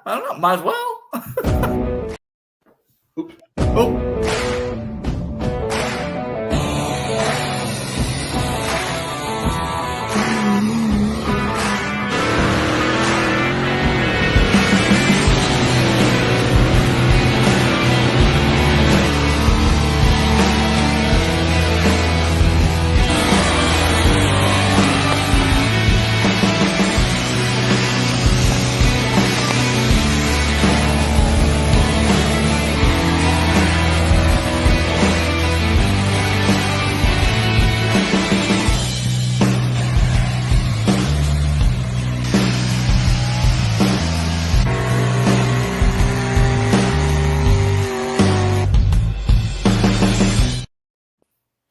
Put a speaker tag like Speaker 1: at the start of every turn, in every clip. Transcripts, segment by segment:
Speaker 1: I don't know. Might as well.
Speaker 2: Oops.
Speaker 1: Oh.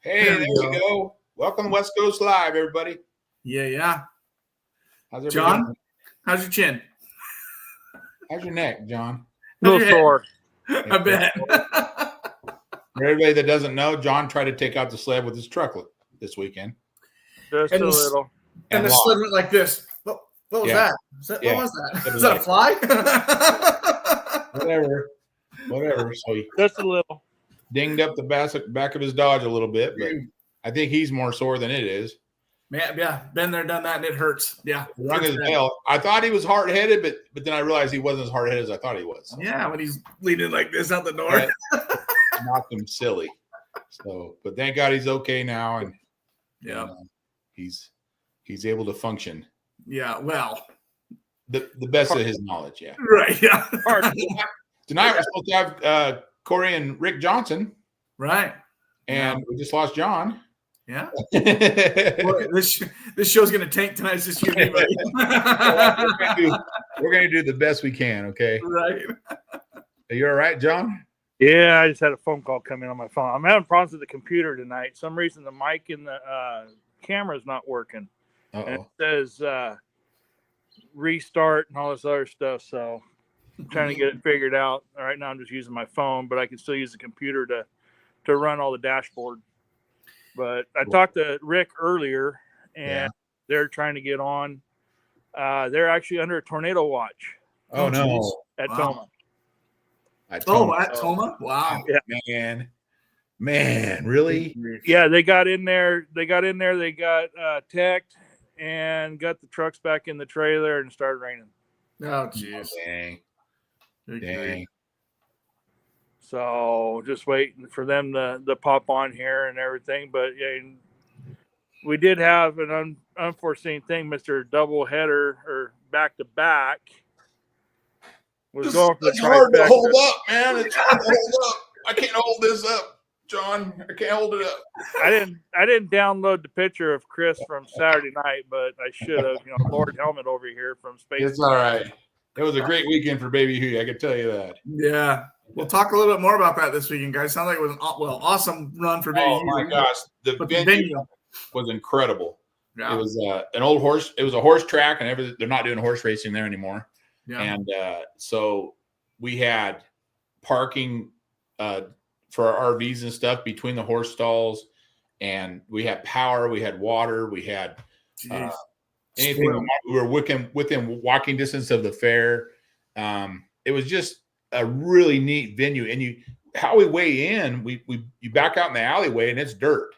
Speaker 2: Hey, there we go. Welcome to West Coast Live, everybody.
Speaker 1: Yeah.
Speaker 2: How's everybody
Speaker 1: John,
Speaker 2: doing?
Speaker 1: how's your chin?
Speaker 2: How's your neck, John?
Speaker 3: A little sore.
Speaker 1: I bet.
Speaker 2: For everybody that doesn't know, John tried to take out the sled with his truck this weekend.
Speaker 3: Just a little.
Speaker 1: And the sled went like this. What was that? What was that? Is that a fly?
Speaker 2: Whatever. So he
Speaker 3: just a little
Speaker 2: dinged up the back of his Dodge a little bit, but I think he's more sore than it is.
Speaker 1: Man, yeah, been there, done that, and it hurts. Yeah.
Speaker 2: Rung his bell. I thought he was hard-headed, but then I realized he wasn't as hard-headed as I thought he was.
Speaker 1: Yeah, when he's leaning like this out the door.
Speaker 2: Knocked him silly. So, but thank God he's okay now, and he's able to function.
Speaker 1: Yeah, well,
Speaker 2: the best of his knowledge. Yeah,
Speaker 1: right. Yeah.
Speaker 2: Tonight we're supposed to have Corey and Rick Johnson,
Speaker 1: right?
Speaker 2: And we just lost John.
Speaker 1: Yeah. Well, this show's gonna tank tonight. It's just you and me.
Speaker 2: We're gonna do the best we can. Okay.
Speaker 1: Right.
Speaker 2: Are you all right, John?
Speaker 3: Yeah, I just had a phone call come in on my phone. I'm having problems with the computer tonight. Some reason the mic and the camera's not working. And it says restart and all this other stuff. So I'm trying to get it figured out. Right now I'm just using my phone, but I can still use the computer to run all the dashboard. But I talked to Rick earlier, and they're trying to get on. They're actually under a tornado watch.
Speaker 2: Oh, no.
Speaker 3: At Toma.
Speaker 1: At Toma? Wow.
Speaker 3: Yeah.
Speaker 2: Man, really?
Speaker 3: Yeah, they got in there. They got teched and got the trucks back in the trailer and started raining.
Speaker 1: Oh, jeez.
Speaker 2: Dang.
Speaker 3: So just waiting for them to pop on here and everything. But yeah, we did have an unforeseen thing. Mr. Doubleheader or back to back was going for the trifecta.
Speaker 2: Hard to hold up, man. It's hard to hold up. I can't hold this up, John. I can't hold it up.
Speaker 3: I didn't download the picture of Chris from Saturday night, but I should have. Lord Helmet over here from Space.
Speaker 2: It's all right. It was a great weekend for Baby Huey. I can tell you that.
Speaker 1: Yeah. We'll talk a little bit more about that this weekend, guys. Sounds like it was an awesome run for Baby Huey.
Speaker 2: Oh, my gosh. The venue was incredible. Yeah. It was an old horse. It was a horse track, and they're not doing horse racing there anymore. Yeah. And so we had parking for our RVs and stuff between the horse stalls, and we had power, we had water, we had anything. We were within walking distance of the fair. It was just a really neat venue. And how we weigh in, you back out in the alleyway and it's dirt.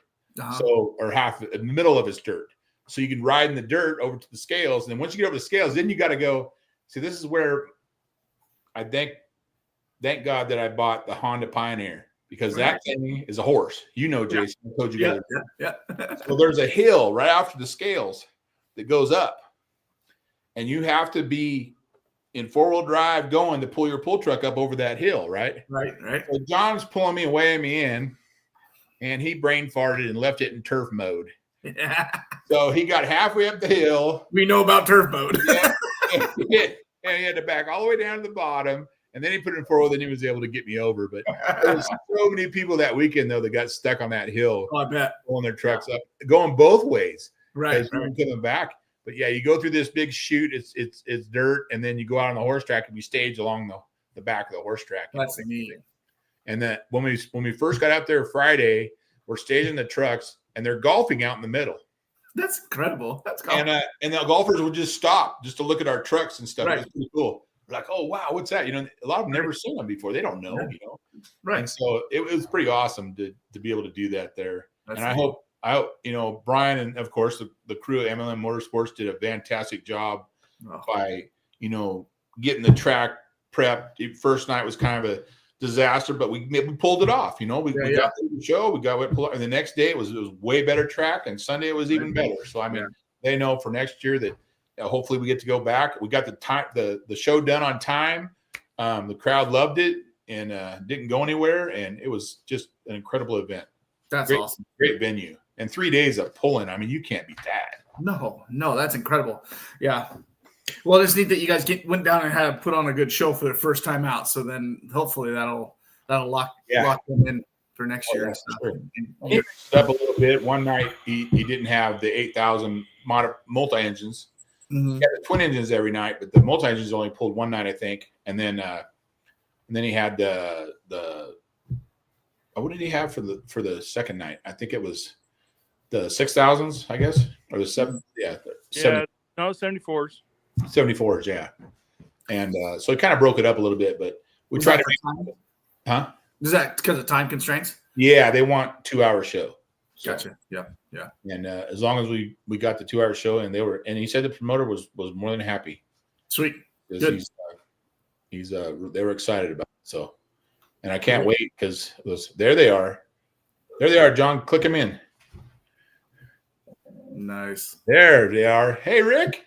Speaker 2: So, or half in the middle of it's dirt. So you can ride in the dirt over to the scales. And then once you get over the scales, then you got to go. See, this is where I thank God that I bought the Honda Pioneer, because that thing is a horse. Jason, I told you guys.
Speaker 1: Yeah.
Speaker 2: So there's a hill right after the scales that goes up, and you have to be in four-wheel drive going to pull your pull truck up over that hill, right?
Speaker 1: Right.
Speaker 2: So John's pulling me and weighing me in, and he brain farted and left it in turf mode.
Speaker 1: Yeah.
Speaker 2: So he got halfway up the hill.
Speaker 1: We know about turf mode.
Speaker 2: And he had to back all the way down to the bottom, and then he put it in four-wheel, then he was able to get me over. But there was so many people that weekend, though, that got stuck on that hill.
Speaker 1: Oh, I bet.
Speaker 2: Pulling their trucks up, going both ways.
Speaker 1: Right.
Speaker 2: Coming back. But yeah, you go through this big chute, it's dirt, and then you go out on the horse track and you stage along the back of the horse track.
Speaker 1: That's amazing.
Speaker 2: And then when we first got out there Friday, we're staging the trucks and they're golfing out in the middle.
Speaker 1: That's incredible. That's
Speaker 2: cool. And the golfers would just stop just to look at our trucks and stuff. Right. It was pretty cool. like, oh wow, what's that? A lot of them never seen them before. They don't know,
Speaker 1: Right.
Speaker 2: And so it was pretty awesome to be able to do that there.
Speaker 1: That's
Speaker 2: and I hope Brian and of course the crew at MLM Motorsports did a fantastic job by getting the track prepped. The first night was kind of a disaster, but we pulled it off. We got the show, we got and the next day it was way better track, and Sunday it was even better. So I mean, they know for next year that hopefully we get to go back. We got the show done on time. The crowd loved it and didn't go anywhere, and it was just an incredible event.
Speaker 1: That's awesome.
Speaker 2: Great venue, and 3 days of pulling. I mean, you can't beat that.
Speaker 1: No, that's incredible. Yeah. Well, it's neat that you guys went down and had to put on a good show for the first time out. So then hopefully that'll lock them in for next year.
Speaker 2: Sure. He mixed up a little bit. One night he didn't have the 8,000 multi engines.
Speaker 1: Mm-hmm.
Speaker 2: He had the twin engines every night, but the multi engines only pulled one night, I think. And then he had the what did he have for the second night? I think it was the 6,000s, I guess, or the 7. Yeah,
Speaker 3: 74s.
Speaker 2: 74s, yeah. And so it kind of broke it up a little bit, but we tried to
Speaker 1: make Is that because of time constraints?
Speaker 2: Yeah, they want 2-hour show. So,
Speaker 1: gotcha. Yeah.
Speaker 2: And as long as we got the 2-hour show, and he said the promoter was more than happy.
Speaker 1: Sweet. Good.
Speaker 2: They were excited about it. So, and I can't wait because there they are. There they are, John. Click them in.
Speaker 1: Nice.
Speaker 2: There they are. Hey, Rick.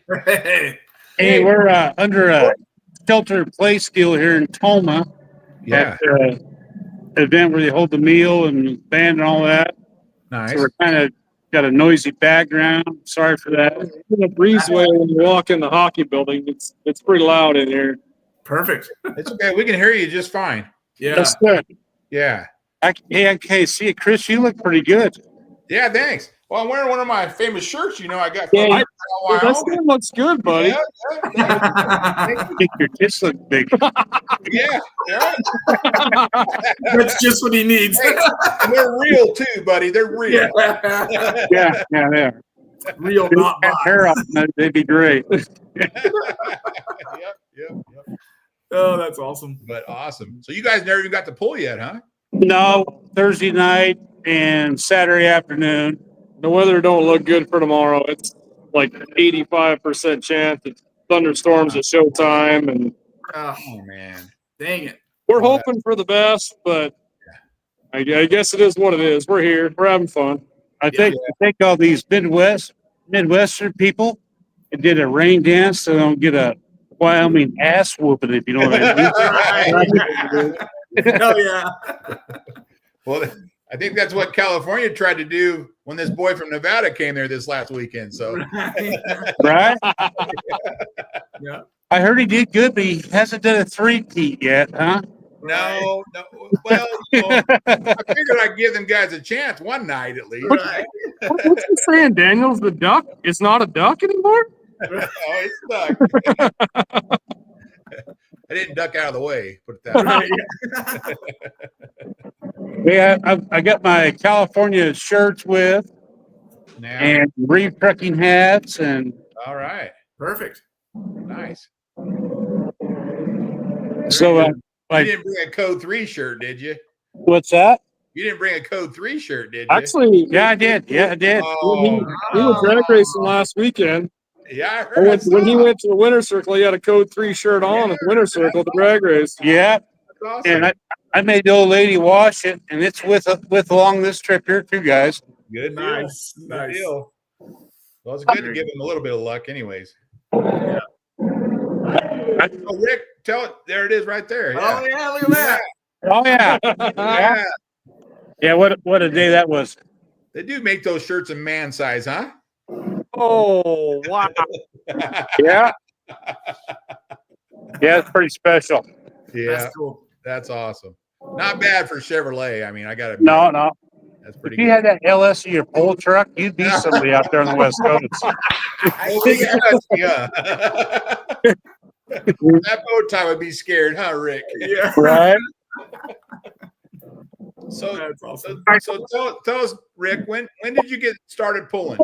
Speaker 4: Hey, we're under a shelter place deal here in Toma.
Speaker 2: Yeah.
Speaker 4: At an event where they hold the meal and band and all that.
Speaker 2: Nice.
Speaker 4: So we're kind of got a noisy background. Sorry for that.
Speaker 5: In a breezeway when you walk in the hockey building. It's pretty loud in here.
Speaker 1: Perfect.
Speaker 2: It's okay. We can hear you just fine.
Speaker 1: Yeah.
Speaker 4: That's good.
Speaker 2: Yeah.
Speaker 4: Hey, see, Chris, you look pretty good.
Speaker 2: Yeah, thanks. Well, I'm wearing one of my famous shirts. I got.
Speaker 5: Yeah, that still looks good, buddy.
Speaker 2: Yeah.
Speaker 4: I think your tits look big.
Speaker 2: Yeah.
Speaker 1: That's just what he needs.
Speaker 2: Hey, they're real too, buddy. They're real.
Speaker 4: Yeah.
Speaker 1: Real, not
Speaker 4: Have hair on them, they'd be great.
Speaker 2: Yep.
Speaker 1: Oh, that's awesome.
Speaker 2: But awesome. So you guys never even got to pull yet, huh?
Speaker 4: No, Thursday night and Saturday afternoon.
Speaker 5: The weather don't look good for tomorrow. It's like 85% chance of thunderstorms at showtime, and
Speaker 1: Oh,
Speaker 2: man.
Speaker 1: dang it.
Speaker 5: we're hoping for the best, but I guess it is what it is. We're here. We're having fun.
Speaker 4: I think all these Midwestern people did a rain dance so they don't get a Wyoming ass whooping, if you know what I mean.
Speaker 1: Oh, yeah.
Speaker 2: Well, I think that's what California tried to do when this boy from Nevada came there this last weekend. So,
Speaker 4: Right?
Speaker 1: Yeah.
Speaker 4: I heard he did good, but he hasn't done a 3-peat yet, huh?
Speaker 2: No. Well, I figured I'd give them guys a chance one night at least.
Speaker 1: Right.
Speaker 5: What's he saying, Daniels? The duck? It's not a duck anymore?
Speaker 2: Oh, it's stuck. I didn't duck out of the way. Put it that way.
Speaker 4: Yeah, I got my California shirts with
Speaker 2: Now,
Speaker 4: and reef trucking hats and
Speaker 2: all right.
Speaker 1: Perfect.
Speaker 2: Nice.
Speaker 4: so
Speaker 2: You
Speaker 4: like
Speaker 2: didn't bring a Code 3 shirt, did you?
Speaker 4: what's that?
Speaker 2: You didn't bring a Code 3 shirt, did you?
Speaker 5: Actually,
Speaker 4: Yeah, I did. Yeah, I did.
Speaker 2: Oh,
Speaker 5: he was drag racing last weekend.
Speaker 2: yeah, I heard.
Speaker 5: When he went to the Winter Circle, he had a Code 3 shirt on at the Winter Circle, the drag race.
Speaker 4: Yeah,
Speaker 2: That's awesome.
Speaker 4: and I made the old lady wash it, and it's with along this trip here too, guys.
Speaker 2: Good deal.
Speaker 1: Nice.
Speaker 2: Good
Speaker 1: Nice.
Speaker 2: deal. Well, it's good to give him a little bit of luck, anyways.
Speaker 1: Yeah.
Speaker 2: Oh, Rick, tell it. There it is, right there. Yeah.
Speaker 1: Oh, yeah. Look at that.
Speaker 4: Oh yeah,
Speaker 2: Yeah.
Speaker 4: yeah. What a day that was.
Speaker 2: They do make those shirts in man size, huh?
Speaker 3: Oh, wow.
Speaker 4: Yeah, yeah, it's pretty special.
Speaker 2: Yeah,
Speaker 1: That's cool.
Speaker 2: that's awesome. Not bad for Chevrolet. I mean, I got to.
Speaker 4: No.
Speaker 2: That's pretty
Speaker 4: If you
Speaker 2: good.
Speaker 4: had that LS in your pole truck, you'd be somebody out there on the West Coast.
Speaker 2: Yeah. That boat tie would be scared, huh, Rick?
Speaker 1: Yeah.
Speaker 4: Right?
Speaker 2: So,
Speaker 1: That's awesome.
Speaker 2: so tell us, Rick, when did you get started pulling?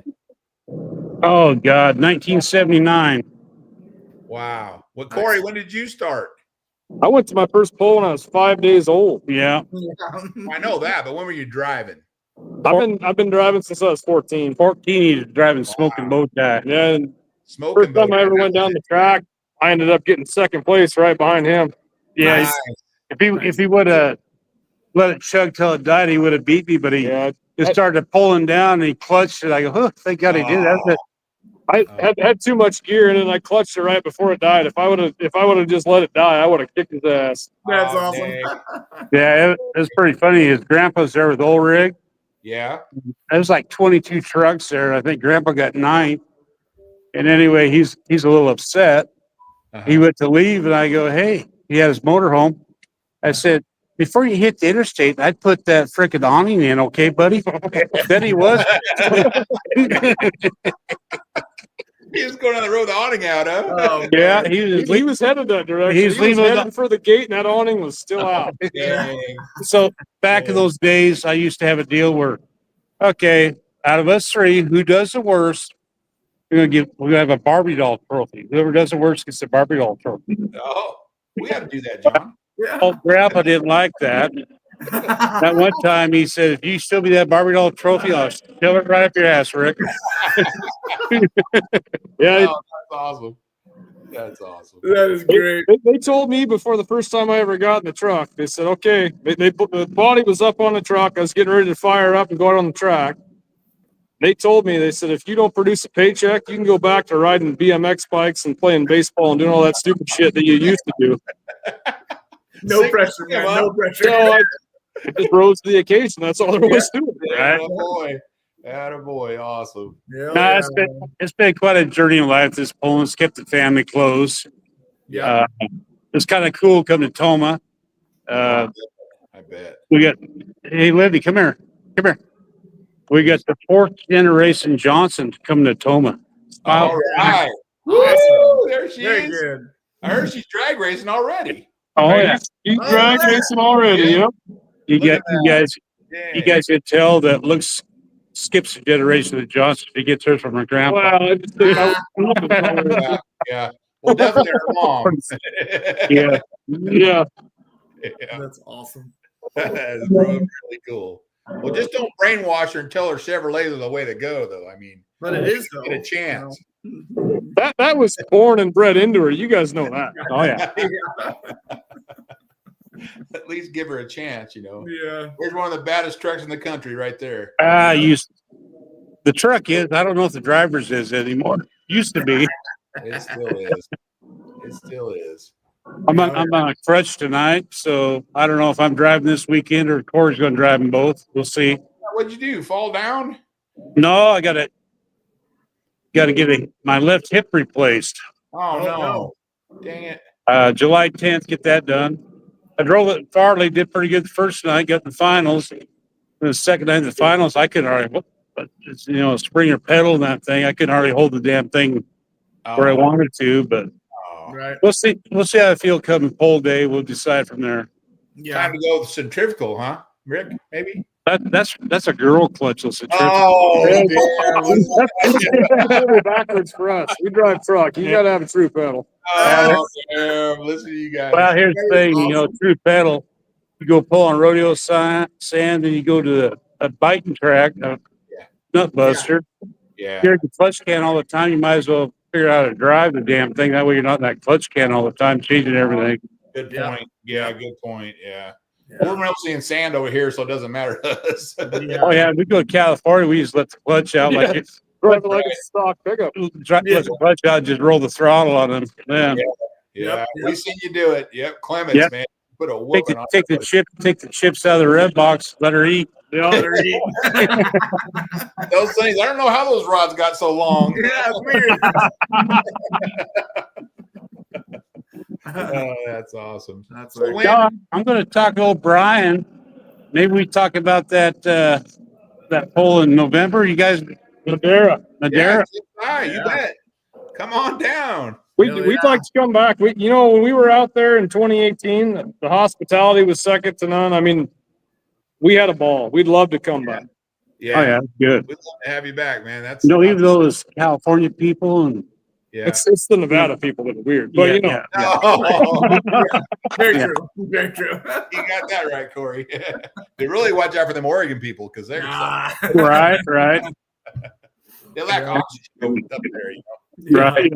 Speaker 4: Oh God, 1979.
Speaker 2: Wow. Well, Corey, when did you start?
Speaker 5: I went to my first pull when I was 5 days old.
Speaker 4: Yeah.
Speaker 2: I know that, but when were you driving?
Speaker 5: I've been driving since I was 14.
Speaker 4: 14, he was driving smoking bow tie.
Speaker 5: Yeah. And
Speaker 2: Smoking.
Speaker 5: first time I ever went down the track, I ended up getting second place right behind him.
Speaker 4: Yeah.
Speaker 2: Nice.
Speaker 4: If he would have let it chug till it died, he would have beat me. But he just started pulling down and he clutched it. I go, oh, thank God he did. That's it.
Speaker 5: I had too much gear and then I clutched it right before it died. If I would have just let it die, I would have kicked his ass.
Speaker 1: That's awesome.
Speaker 4: Yeah, it was pretty funny. His grandpa's there with old rig.
Speaker 2: Yeah.
Speaker 4: There's like 22 trucks there. I think Grandpa got 9. And anyway, he's a little upset. He went to leave, and I go, hey, he had his motorhome. I said, before you hit the interstate, I'd put that freaking awning in, okay, buddy? Then he was.
Speaker 2: He was going on the road, the awning out, huh?
Speaker 4: Oh, yeah, he
Speaker 5: was headed that direction. He was heading for the gate, and that awning was still out.
Speaker 4: So back in those days, I used to have a deal where, okay, out of us 3, who does the worst? We're gonna have a Barbie doll trophy. Whoever does the worst gets the Barbie doll trophy.
Speaker 2: Oh, we have to do that, John.
Speaker 4: Oh, Grandpa didn't like that. That one time he said, if you still be that Barbie doll trophy, I'll shove it right up your ass, Rick.
Speaker 5: Yeah.
Speaker 2: Oh, that's awesome. That's awesome.
Speaker 1: That is great.
Speaker 5: They told me before the first time I ever got in the truck, they said, okay, they put the body was up on the truck. I was getting ready to fire up and go out on the track. They told me, they said, if you don't produce a paycheck, you can go back to riding BMX bikes and playing baseball and doing all that stupid shit that you used to do.
Speaker 1: No pressure, man. No pressure.
Speaker 5: So I just rose to the occasion. That's all there was to it.
Speaker 4: Right?
Speaker 2: Attaboy. Awesome.
Speaker 4: Yeah, it's been quite a journey in life. This Poland's kept the family close.
Speaker 1: Yeah.
Speaker 4: It's kind of cool coming to Toma.
Speaker 2: I bet.
Speaker 4: We got, hey, Libby, come here. Come here. We got the 4th generation Johnson coming to Toma.
Speaker 2: All right.
Speaker 1: Awesome.
Speaker 2: There she
Speaker 1: Very
Speaker 2: is.
Speaker 1: good.
Speaker 2: I heard she's drag racing already.
Speaker 4: Oh, yeah.
Speaker 5: He's drag racing already.
Speaker 2: Yeah.
Speaker 5: Yep.
Speaker 4: You guys can tell that looks skips a generation of Johnson. He gets hers from her grandpa.
Speaker 5: Well,
Speaker 2: Yeah. Well, definitely her mom.
Speaker 4: Yeah.
Speaker 5: Yeah.
Speaker 1: That's awesome.
Speaker 2: That's really cool. Well, just don't brainwash her and tell her Chevrolet is the way to go, though. I mean,
Speaker 1: but it is, though.
Speaker 2: Get a chance.
Speaker 5: That was born and bred into her. You guys know that.
Speaker 4: Oh, yeah.
Speaker 2: At least give her a chance,
Speaker 1: Yeah.
Speaker 2: There's one of the baddest trucks in the country right there.
Speaker 4: The truck is. I don't know if the driver's is anymore. Used to be.
Speaker 2: It still is. It still is.
Speaker 4: I'm on a crutch tonight, so I don't know if I'm driving this weekend or Corey's going to drive them both. We'll see.
Speaker 2: What'd you do? Fall down?
Speaker 4: No, I got to get my left hip replaced.
Speaker 2: Oh no! Dang it!
Speaker 4: July 10th, get that done. I drove it. Farley did pretty good the first night. Got in the finals. The second night in the finals, I couldn't hardly. Springer pedal and that thing. I couldn't hardly hold the damn thing where I wanted to, but.
Speaker 1: Right.
Speaker 4: We'll see how I feel coming poll day. We'll decide from there.
Speaker 1: Yeah.
Speaker 2: Time to go with centrifugal, huh, Rick? Maybe
Speaker 4: that's a girl clutchless centrifugal.
Speaker 2: Oh,
Speaker 5: backwards for us. We drive truck. You got to have a true pedal.
Speaker 2: Oh, damn. Listen to you guys.
Speaker 4: Well, here's the thing. Awesome. True pedal. You go pull on rodeo sand, then you go to a biting track, nut buster.
Speaker 2: Yeah.
Speaker 4: Carry the clutch can all the time. You might as well figure out how to drive the damn thing. That way you're not in that clutch can all the time, changing everything.
Speaker 2: Good point. Yeah, good point. Yeah. We're mostly in sand over here, so it doesn't matter to us.
Speaker 4: Oh, yeah. We go to California. We just let the clutch out like it's
Speaker 5: like a stock pickup.
Speaker 4: Let the clutch out, just roll the throttle on them.
Speaker 2: Yeah. We seen you do it. Yep. Clements, man. Put a whooping on
Speaker 4: take the chips out of the red box, let her eat.
Speaker 2: Yeah. Those things, I don't know how those rods got so long.
Speaker 1: Yeah, it's weird.
Speaker 2: Oh, that's awesome.
Speaker 1: That's
Speaker 2: so
Speaker 4: I'm going to talk to old Brian. Maybe we talk about that poll in November. You guys, Madeira.
Speaker 2: Yeah, you bet. Come on down.
Speaker 5: We'd like to come back. When we were out there in 2018, the hospitality was second to none. I mean, we had a ball. We'd love to come back.
Speaker 2: Yeah.
Speaker 4: Oh, yeah, good.
Speaker 2: We'd love to have you back, man.
Speaker 4: Even though it's California people and
Speaker 2: Yeah.
Speaker 5: It's the Nevada people that are weird, but you know.
Speaker 1: Very true. Very true.
Speaker 2: You got that right, Corey. They really watch out for them Oregon people because they're
Speaker 4: Right.
Speaker 2: they lack oxygen up there, you know.
Speaker 4: Right.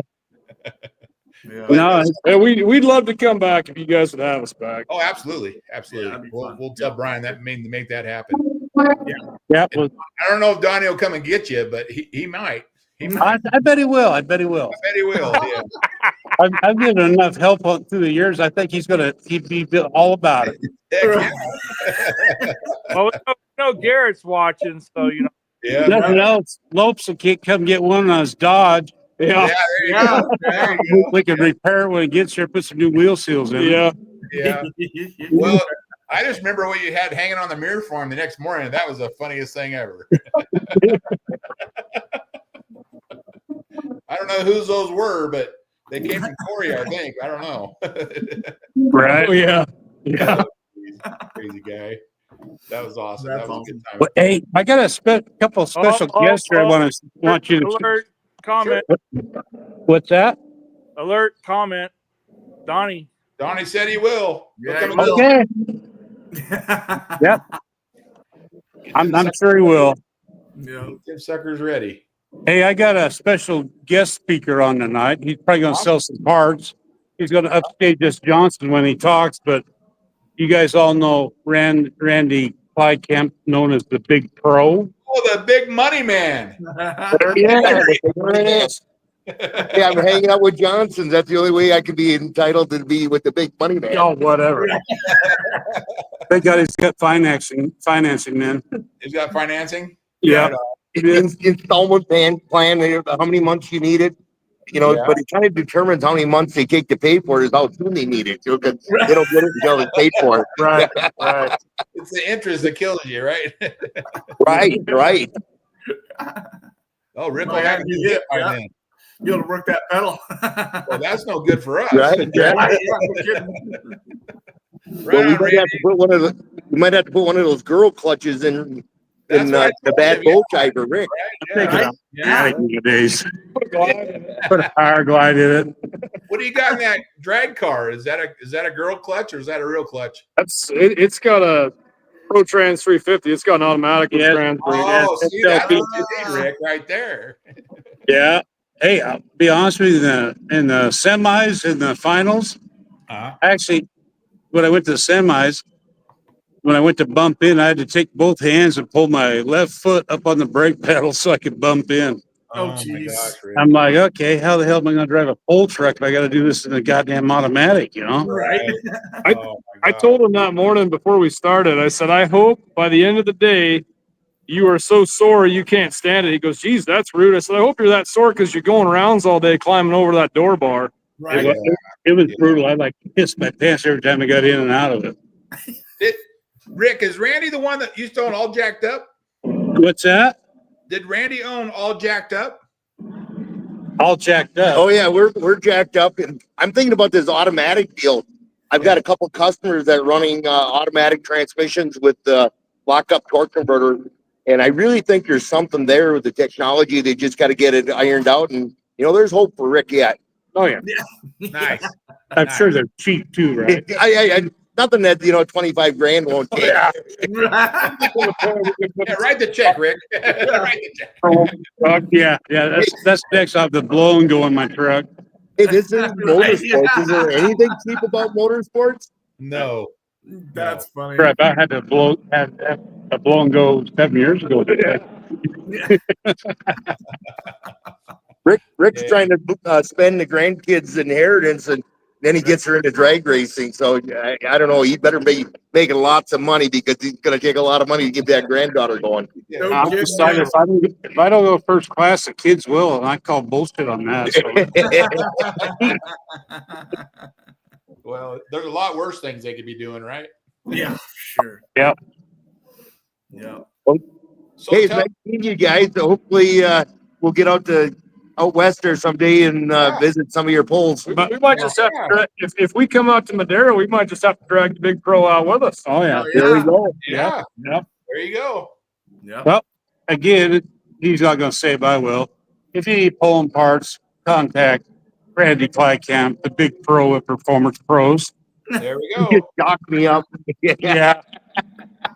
Speaker 1: Yeah.
Speaker 4: No,
Speaker 5: Yeah, we'd love to come back if you guys would have us back.
Speaker 2: Oh, absolutely.
Speaker 1: Yeah,
Speaker 2: We'll tell Brian that to make that happen.
Speaker 4: yeah. Well,
Speaker 2: I don't know if Donnie will come and get you, but he might.
Speaker 4: I bet he will. I bet he will.
Speaker 2: I bet he will. Yeah.
Speaker 4: I've given enough help through the years. I think he'd be all about it.
Speaker 2: Heck
Speaker 3: Well, we know Garrett's watching, so you know.
Speaker 2: yeah.
Speaker 4: Nothing else. Lopes will come get one on his Dodge.
Speaker 2: Yeah. There you go.
Speaker 4: We can repair it when it gets here. Put some new wheel seals in.
Speaker 5: Yeah.
Speaker 2: Yeah. Well, I just remember what you had hanging on the mirror for him the next morning. That was the funniest thing ever. I don't know whose those were, but they came from Corey, I think. I don't know.
Speaker 4: Right.
Speaker 5: Oh, yeah. Yeah.
Speaker 2: Crazy guy. That was awesome.
Speaker 1: That's
Speaker 2: that was a good time.
Speaker 4: Well, hey, I got a couple of special guests here. I want you to
Speaker 3: Alert, comment.
Speaker 4: What's that?
Speaker 3: Alert, comment. Donnie
Speaker 2: said he will.
Speaker 1: Yeah, he
Speaker 2: will.
Speaker 4: Okay. Yep. I'm sure he will.
Speaker 1: Yeah.
Speaker 2: Tim Sucker's ready.
Speaker 4: Hey, I got a special guest speaker on tonight. He's probably going to sell some parts. He's going to upstage us Johnson when he talks, but you guys all know Randy Clydkamp, known as the Big Pro.
Speaker 2: Oh, the big money man.
Speaker 6: Yeah, there it is. Yeah, I'm hanging out with Johnson's. That's the only way I could be entitled to be with the big money man.
Speaker 4: Oh, whatever. Thank God he's got financing, man.
Speaker 2: He's got financing.
Speaker 4: Yeah.
Speaker 6: Installment plan, how many months you need it. You know, but it kind of determines how many months they take to pay for it is how soon they need it. So, 'cause they don't get it until they pay for it.
Speaker 4: Right.
Speaker 2: It's the interest that kills you, right?
Speaker 6: Right.
Speaker 2: Oh, Rick will have you hit by then.
Speaker 1: You got to work that pedal.
Speaker 2: Well, that's no good for us.
Speaker 6: Right. Well, we might have to put one of those girl clutches in the bad boat driver, Rick.
Speaker 1: Yeah.
Speaker 4: Days. Put a power glide in it.
Speaker 2: What do you got in that drag car? Is that a girl clutch or is that a real clutch?
Speaker 5: It's got a Pro Trans 350. It's got an automatic with trans brake.
Speaker 2: Oh, see, that's Rick right there.
Speaker 4: Yeah. Hey, I'll be honest with you, in the semis, in the finals, actually, when I went to the semis, when I went to bump in, I had to take both hands and pull my left foot up on the brake pedal so I could bump in.
Speaker 1: Oh, jeez.
Speaker 4: I'm like, okay, how the hell am I going to drive a pole truck if I got to do this in a goddamn automatic, you know?
Speaker 1: Right.
Speaker 5: I told him that morning before we started, I said, I hope by the end of the day, you are so sore you can't stand it. He goes, geez, that's rude. I said, I hope you're that sore because you're going rounds all day climbing over that door bar.
Speaker 1: Right.
Speaker 4: It was brutal. I like pissed my pants every time I got in and out of it.
Speaker 2: Rick, is Randy the one that used to own All Jacked Up?
Speaker 4: What's that?
Speaker 2: Did Randy own All Jacked Up?
Speaker 4: All jacked up.
Speaker 6: Oh yeah, we're jacked up, and I'm thinking about this automatic deal. I've got a couple customers that are running automatic transmissions with the lock-up torque converter, and I really think there's something there with the technology. They just got to get it ironed out, and there's hope for Rick yet.
Speaker 4: Oh yeah.
Speaker 2: Nice.
Speaker 4: I'm sure they're cheap too, right?
Speaker 6: I nothing that 25 grand won't take.
Speaker 2: Yeah, write the check, Rick. Write the check.
Speaker 4: Yeah. That's next off the blow and go in my truck.
Speaker 6: Hey, this is motorsports. Is there anything cheap about motorsports?
Speaker 2: No.
Speaker 1: That's funny.
Speaker 4: Crap, I had to blow and go 7 years ago.
Speaker 6: Rick's trying to spend the grandkids' inheritance, and then he gets her into drag racing. So I don't know. He better be making lots of money because he's going to take a lot of money to get that granddaughter going.
Speaker 4: I'm decided if I don't go first class, the kids will, and I call bullshit on that. So.
Speaker 2: Well, there's a lot worse things they could be doing, right?
Speaker 1: Yeah, sure.
Speaker 4: Yeah.
Speaker 6: So hey, it's nice meeting you guys. So hopefully we'll get out west or someday and visit some of your poles.
Speaker 5: But we might just have to, if we come out to Madera, we might just have to drag the Big Pro out with us.
Speaker 4: Oh yeah.
Speaker 6: There we go.
Speaker 2: Yeah.
Speaker 4: Yep.
Speaker 2: There you go.
Speaker 1: Yeah.
Speaker 4: Well, again, he's not going to say, but I will. If you need pulling parts, contact Randy Clycamp, the big pro at Performance Pros.
Speaker 2: There we
Speaker 6: You
Speaker 2: go.
Speaker 6: just knocked me up.
Speaker 4: Yeah.
Speaker 2: I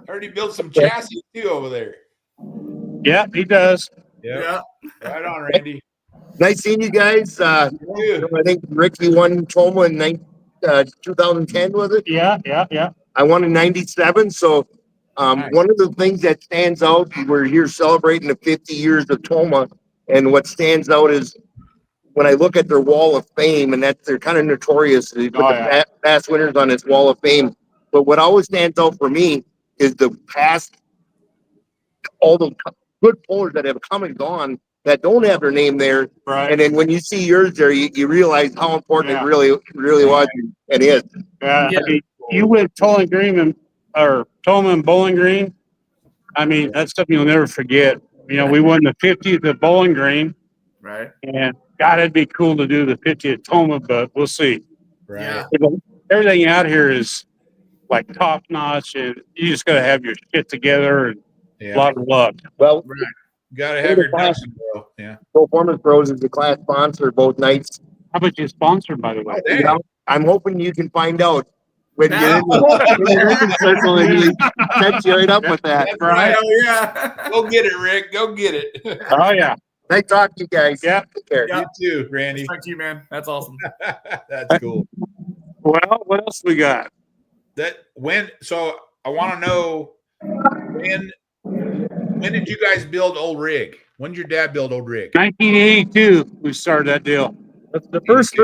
Speaker 2: heard he built some chassis too over there.
Speaker 4: Yeah, he does.
Speaker 2: Yep.
Speaker 1: Yeah.
Speaker 2: Right on, Randy.
Speaker 6: Nice seeing you guys. I think Ricky won Toma in 2010, was it?
Speaker 4: Yeah.
Speaker 6: I won in 97. So
Speaker 2: Nice.
Speaker 6: one of the things that stands out, we're here celebrating the 50 years of Toma. And what stands out is when I look at their wall of fame, and they're kind of notorious. They put the past winners on this wall of fame. But what always stands out for me is the past, all the good pullers that have come and gone that don't have their name there.
Speaker 4: Right.
Speaker 6: And then when you see yours there, you realize how important it really was and is.
Speaker 4: Yeah. I mean, you went Bowling Green Toma and Bowling Green. I mean, that's something you'll never forget. You know, we won the 50th at Bowling Green.
Speaker 1: Right.
Speaker 4: And God, it'd be cool to do the 50th at Toma, but we'll see.
Speaker 2: Right.
Speaker 1: Yeah.
Speaker 4: Everything out here is like top notch, and you just got to have your shit together and a lot of luck.
Speaker 6: Well,
Speaker 2: You got to have your ducks in a row. Yeah.
Speaker 6: Performance Pros is the class sponsor both nights.
Speaker 4: How about you sponsored, by the way?
Speaker 2: Oh, dang.
Speaker 6: I'm hoping you can find out when you get in the circle and he sets you right up with that.
Speaker 2: That's right.
Speaker 1: Oh yeah.
Speaker 2: Go get it, Rick. Go get it.
Speaker 4: Oh, yeah.
Speaker 6: Nice talking to you guys.
Speaker 4: Yeah.
Speaker 6: Take care.
Speaker 1: Yeah.
Speaker 2: You too, Randy.
Speaker 1: Thank you, man. That's awesome.
Speaker 2: That's cool.
Speaker 4: Well, what else we got?
Speaker 2: So I want to know when did you guys build Old Rig? When did your dad build Old Rig?
Speaker 4: 1982, we started that deal.
Speaker 5: The first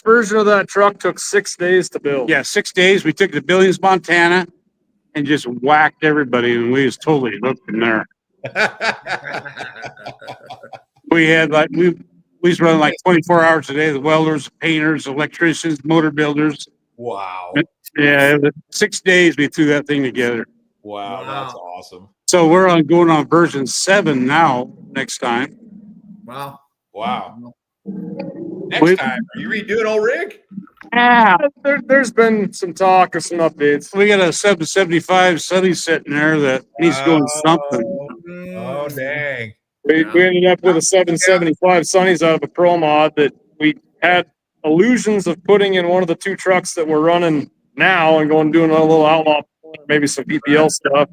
Speaker 5: version of that truck took 6 days to build.
Speaker 4: Yeah, 6 days. We took it to Billings, Montana, and just whacked everybody, and we was totally hooked from there. We had we was running like 24 hours a day. The welders, painters, electricians, motor builders.
Speaker 2: Wow.
Speaker 4: Yeah, 6 days we threw that thing together.
Speaker 2: Wow, that's awesome.
Speaker 4: So we're going on version 7 now. Next time.
Speaker 1: Wow.
Speaker 2: Next time, are you redoing Old Rig?
Speaker 4: Yeah,
Speaker 5: There's been some talk of some updates.
Speaker 4: we got a 775 Sunny sitting there that needs going something.
Speaker 2: Oh, dang.
Speaker 5: We ended up with a 775 Sunnies out of a Pro Mod that we had illusions of putting in one of the 2 trucks that we're running now and going doing a little outlaw, maybe some PPL stuff.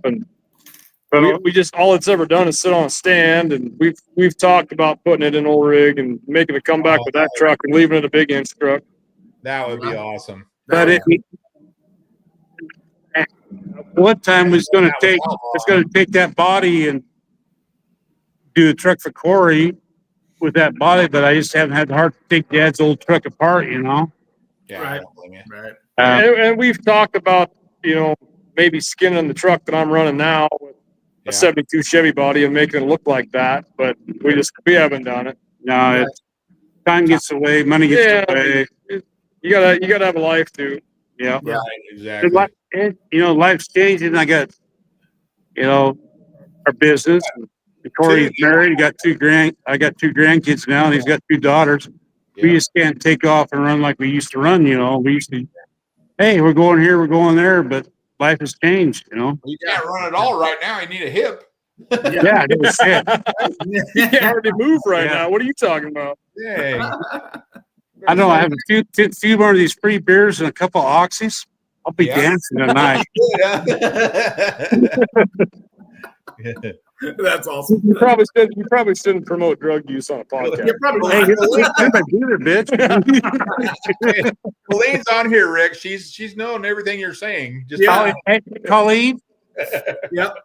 Speaker 5: But we just, all it's ever done is sit on a stand, and we've talked about putting it in Old Rig and making a comeback with that truck and leaving it a big inch truck.
Speaker 2: That would be awesome.
Speaker 4: But one time it's going to take that body and do a truck for Corey with that body, but I just haven't had the heart to take Dad's old truck apart, you know?
Speaker 2: Yeah,
Speaker 1: Right.
Speaker 2: I don't blame you.
Speaker 1: Right.
Speaker 5: And we've talked about, maybe skinning the truck that I'm running now with a 72 Chevy body and making it look like that, but we haven't done it.
Speaker 4: No, time gets away, money gets away.
Speaker 5: You gotta have a life too.
Speaker 4: Yeah.
Speaker 2: Right, exactly.
Speaker 4: Life's changing. I got, our business. Corey's married. I got 2 grandkids now, and he's got 2 daughters.
Speaker 2: Yeah.
Speaker 4: We just can't take off and run like we used to run. We used to, hey, we're going here, we're going there, but life has changed.
Speaker 2: You can't run it all right now. You need a hip.
Speaker 4: Yeah, no shit.
Speaker 5: You can't hardly move right now. What are you talking about?
Speaker 2: Dang.
Speaker 4: I know. I have a few more of these free beers and a couple of oxys. I'll be dancing tonight.
Speaker 1: That's awesome.
Speaker 5: You probably shouldn't promote drug use on a podcast.
Speaker 1: You're probably
Speaker 4: Hey,
Speaker 1: right.
Speaker 4: bitch.
Speaker 2: Colleen's on here, Rick. She's knowing everything you're saying. Just
Speaker 4: Hey, Colleen.
Speaker 1: Yep.